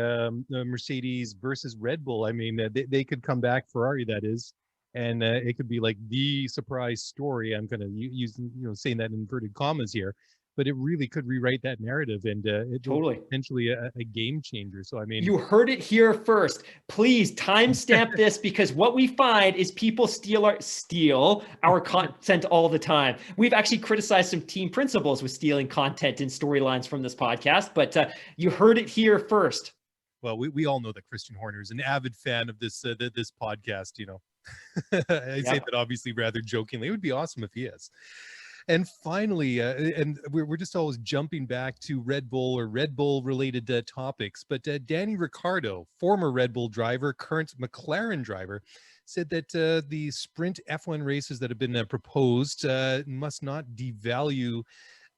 Mercedes versus Red Bull. I mean, they could come back, Ferrari that is, and it could be like the surprise story. I'm going to use, saying that in inverted commas here, but it really could rewrite that narrative, and it totally potentially a game changer. So, I mean, you heard it here first. Please timestamp this, because what we find is people steal our content all the time. We've actually criticized some team principals with stealing content and storylines from this podcast, but you heard it here first. Well, we all know that Christian Horner is an avid fan of this this podcast. I say that obviously rather jokingly. It would be awesome if he is. And finally, and we're just always jumping back to Red Bull or Red Bull related topics, but Danny Ricciardo, former Red Bull driver, current McLaren driver, said that the sprint F1 races that have been proposed must not devalue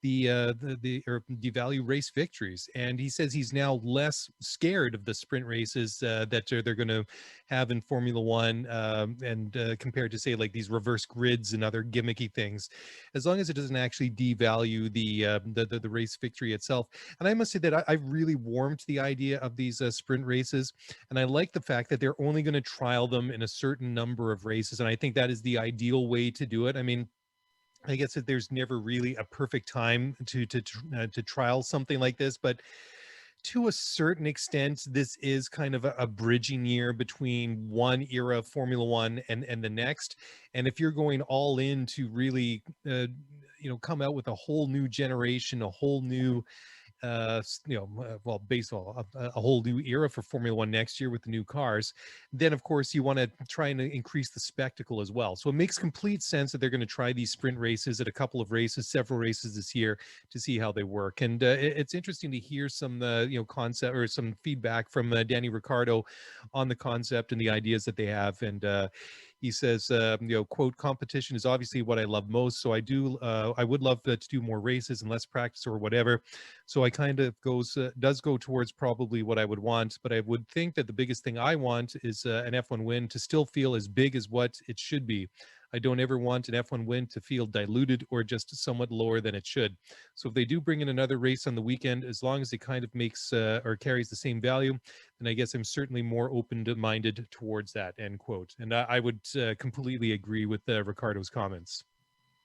or devalue race victories. And he says he's now less scared of the sprint races that they're going to have in Formula One, and compared to, say, like these reverse grids and other gimmicky things, as long as it doesn't actually devalue the race victory itself. And I must say that I've really warmed to the idea of these sprint races, and I like the fact that they're only going to trial them in a certain number of races, and I think that is the ideal way to do it. I mean, I guess that there's never really a perfect time to trial something like this, but to a certain extent, this is kind of a bridging year between one era of Formula One and the next. And if you're going all in to really come out with a whole new generation, a whole new baseball, a whole new era for Formula One next year with the new cars, then of course you want to try and increase the spectacle as well. So it makes complete sense that they're going to try these sprint races at a couple of races, several races this year to see how they work. And it's interesting to hear some, concept or some feedback from Danny Ricciardo on the concept and the ideas that they have. And he says, quote, competition is obviously what I love most. So I would love to do more races and less practice or whatever. So I kind of does go towards probably what I would want, but I would think that the biggest thing I want is an F1 win to still feel as big as what it should be. I don't ever want an F1 win to feel diluted or just somewhat lower than it should. So if they do bring in another race on the weekend, as long as it kind of makes or carries the same value, then I guess I'm certainly more open-minded towards that, end quote. And I would completely agree with Ricardo's comments.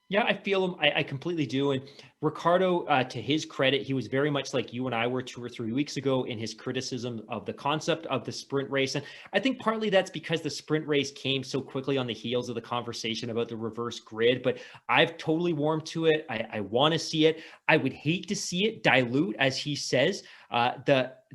Yeah, I feel him. I completely do. And Ricardo, to his credit, he was very much like you and I were 2 or 3 weeks ago in his criticism of the concept of the sprint race. And I think partly that's because the sprint race came so quickly on the heels of the conversation about the reverse grid. But I've totally warmed to it. I want to see it. I would hate to see it dilute, as he says,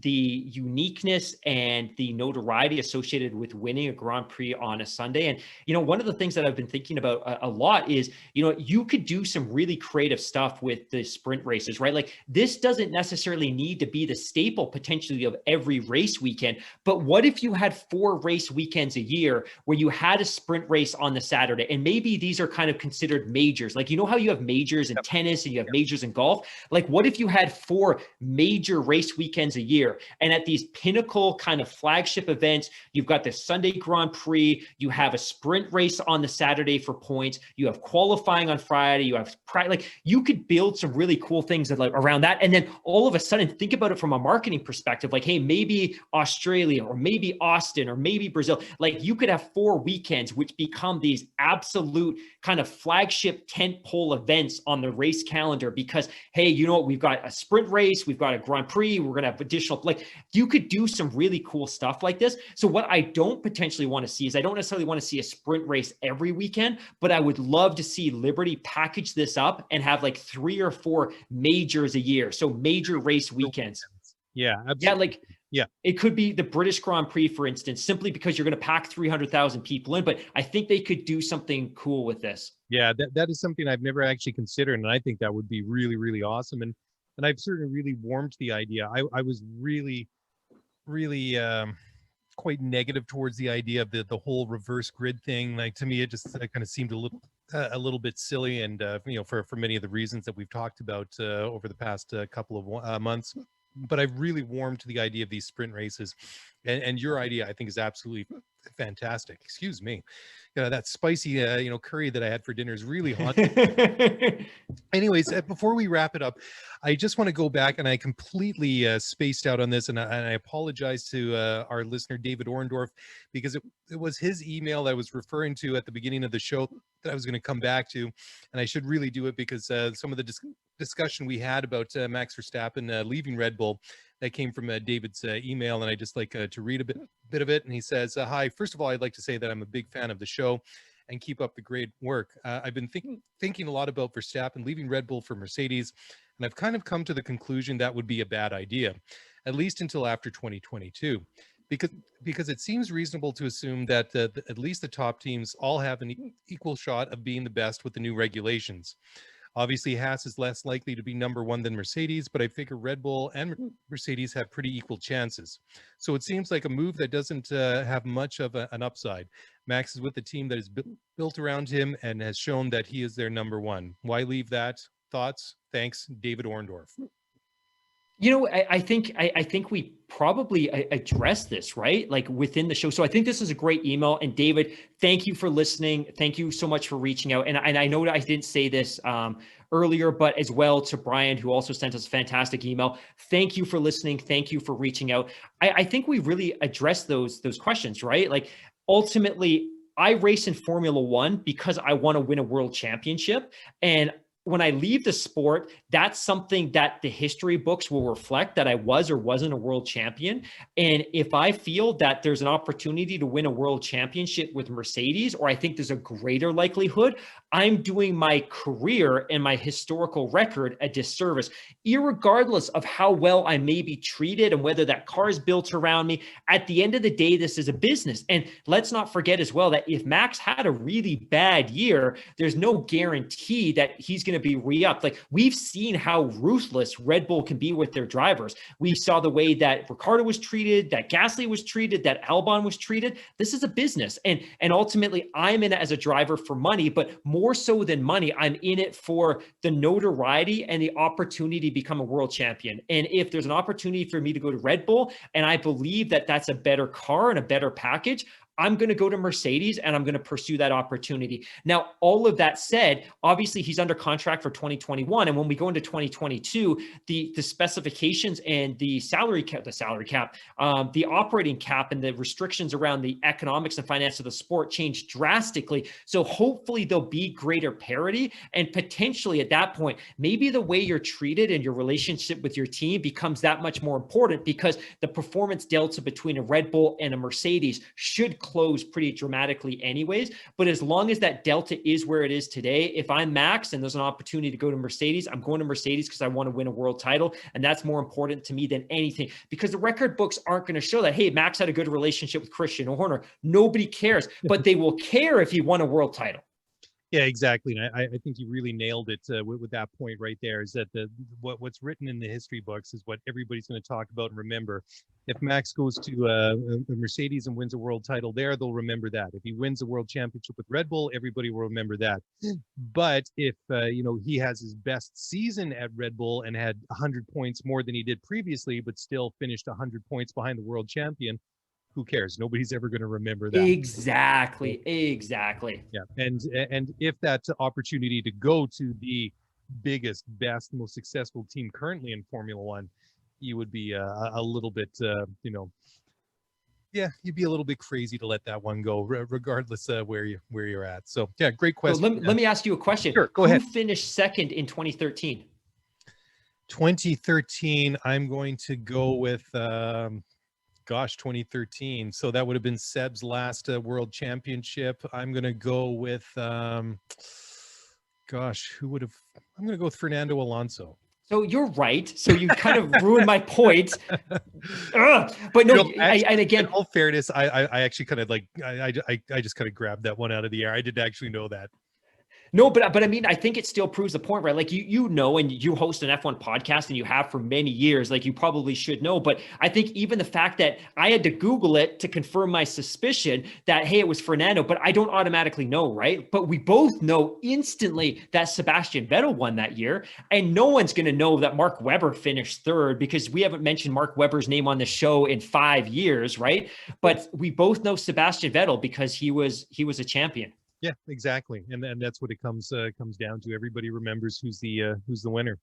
the uniqueness and the notoriety associated with winning a Grand Prix on a Sunday. And, one of the things that I've been thinking about a lot is, you could do some really creative stuff with the sprint races, right? Like, this doesn't necessarily need to be the staple potentially of every race weekend, but what if you had 4 race weekends a year where you had a sprint race on the Saturday, and maybe these are kind of considered majors, like, how you have majors in tennis and you have majors in golf? Like, what if you had 4 major race weekends a year, and at these pinnacle kind of flagship events, you've got the Sunday Grand Prix, you have a sprint race on the Saturday for points, you have qualifying on Friday, you have like, you could build some really cool things that, like, around that. And then all of a sudden, think about it from a marketing perspective, like, hey, maybe Australia or maybe Austin or maybe Brazil, like, you could have 4 weekends which become these absolute kind of flagship tentpole events on the race calendar, because, hey, we've got a sprint race, we've got a Grand Prix, we're going to have additional, like, you could do some really cool stuff like this. So what I don't potentially want to see is, I don't necessarily want to see a sprint race every weekend, but I would love to see Liberty package this up and have like 3 or 4 majors a year. So major race weekends. Yeah, absolutely. Yeah, like, yeah, it could be the British Grand Prix, for instance, simply because you're going to pack 300,000 people in. But I think they could do something cool with this. Yeah, that is something I've never actually considered, and I think that would be really, really awesome. And I've certainly really warmed to the idea. I was really, really quite negative towards the idea of the whole reverse grid thing. Like, to me, it just kind of seemed a little bit silly, and for many of the reasons that we've talked about over the past couple of months. But I've really warmed to the idea of these sprint races, and your idea, I think, is absolutely fantastic. Excuse me. That spicy curry that I had for dinner is really hot. Anyways, before we wrap it up, I just want to go back, and I completely spaced out on this, and I apologize to our listener David Orndorff, because it was his email that I was referring to at the beginning of the show that I was going to come back to, and I should really do it because some of the discussion we had about Max Verstappen leaving Red Bull, that came from David's email, and I just like to read a bit of it. And he says, hi, first of all, I'd like to say that I'm a big fan of the show and keep up the great work. I've been thinking a lot about Verstappen leaving Red Bull for Mercedes, and I've kind of come to the conclusion that would be a bad idea, at least until after 2022. Because it seems reasonable to assume that at least the top teams all have an equal shot of being the best with the new regulations. Obviously, Haas is less likely to be number 1 than Mercedes, but I figure Red Bull and Mercedes have pretty equal chances. So it seems like a move that doesn't have much of an upside. Max is with a team that is built around him and has shown that he is their number 1. Why leave that? Thoughts? Thanks, David Orndorff. I think we probably addressed this, right? Like, within the show. So I think this is a great email. And David, thank you for listening. Thank you so much for reaching out. And I know that I didn't say this earlier, but as well to Brian, who also sent us a fantastic email. Thank you for listening. Thank you for reaching out. I think we really addressed those questions, right? Like, ultimately, I race in Formula One because I want to win a world championship. And when I leave the sport, that's something that the history books will reflect, that I was or wasn't a world champion. And if I feel that there's an opportunity to win a world championship with Mercedes, or I think there's a greater likelihood, I'm doing my career and my historical record a disservice, irregardless of how well I may be treated and whether that car is built around me. At the end of the day, this is a business. And let's not forget as well that if Max had a really bad year, there's no guarantee that he's going to be re-upped. Like, we've seen how ruthless Red Bull can be with their drivers. We saw the way that Ricciardo was treated, that Gasly was treated, that Albon was treated. This is a business. And ultimately, I'm in it as a driver for money, but more so than money, I'm in it for the notoriety and the opportunity to become a world champion. And if there's an opportunity for me to go to Red Bull, and I believe that that's a better car and a better package, I'm going to go to Mercedes and I'm going to pursue that opportunity. Now, all of that said, obviously he's under contract for 2021. And when we go into 2022, the specifications and the salary cap, the operating cap and the restrictions around the economics and finance of the sport change drastically. So hopefully there'll be greater parity, and potentially at that point, maybe the way you're treated and your relationship with your team becomes that much more important, because the performance delta between a Red Bull and a Mercedes should close pretty dramatically anyways. But as long as that delta is where it is today, if I'm Max and there's an opportunity to go to Mercedes, I'm going to Mercedes because I want to win a world title. And that's more important to me than anything, because the record books aren't going to show that, hey, Max had a good relationship with Christian Horner. Nobody cares, but they will care if he won a world title. Yeah, exactly. And I think you really nailed it with that point right there, is that what's written in the history books is what everybody's going to talk about and remember. If Max goes to a Mercedes and wins a world title there, they'll remember that. If he wins a world championship with Red Bull, everybody will remember that. But if, he has his best season at Red Bull and had 100 points more than he did previously, but still finished 100 points behind the world champion, who cares? Nobody's ever going to remember that. Exactly. Yeah. And if that opportunity to go to the biggest, best, most successful team currently in Formula One, you would be a little bit, you'd be a little bit crazy to let that one go, regardless where you're at. So yeah, great question. So let me ask you a question. Sure, go ahead. Who finished second in 2013? 2013, I'm going to go with 2013. So that would have been Seb's last world championship. I'm going to go with, I'm going to go with Fernando Alonso. So you're right. So you kind of ruined my point. But no, and again, in all fairness, I actually kind of I just kind of grabbed that one out of the air. I didn't actually know that. No, but I mean, I think it still proves the point, right? Like you know, and you host an F1 podcast and you have for many years, like you probably should know. But I think even the fact that I had to Google it to confirm my suspicion that, hey, it was Fernando, but I don't automatically know, right? But we both know instantly that Sebastian Vettel won that year. And no one's going to know that Mark Webber finished third, because we haven't mentioned Mark Webber's name on the show in 5 years, right? But we both know Sebastian Vettel because he was a champion. Yeah, exactly, and that's what it comes down to. Everybody remembers who's the winner.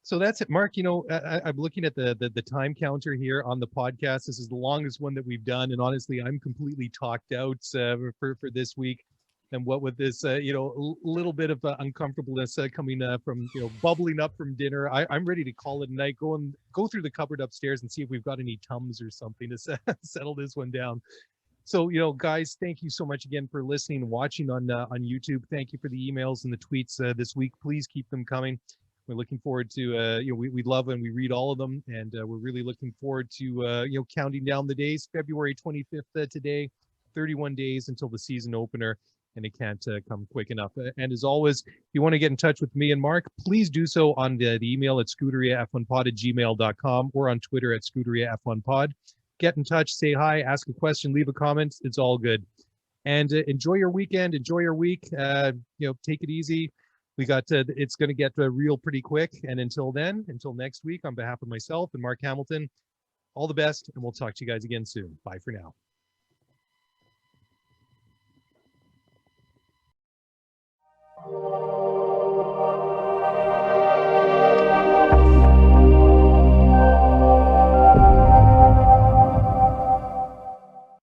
So that's it, Mark. I'm looking at the time counter here on the podcast. This is the longest one that we've done, and honestly, I'm completely talked out for this week. And what with this, little bit of uncomfortableness coming from, bubbling up from dinner, I'm ready to call it a night. Go through the cupboard upstairs and see if we've got any Tums or something to settle this one down. So, guys, thank you so much again for listening and watching on YouTube. Thank you for the emails and the tweets this week. Please keep them coming. We're looking forward to, we love and we read all of them. And we're really looking forward to, counting down the days, February 25th today, 31 days until the season opener. And it can't come quick enough. And as always, if you want to get in touch with me and Mark, please do so on the email at scuderiaf1pod@gmail.com or on Twitter at scuderiaf1pod. Get in touch, say hi, ask a question, leave a comment. It's all good. And enjoy your weekend. Enjoy your week. Take it easy. We got it's going to get real pretty quick. And until next week, on behalf of myself and Mark Hamilton, all the best. And we'll talk to you guys again soon. Bye for now.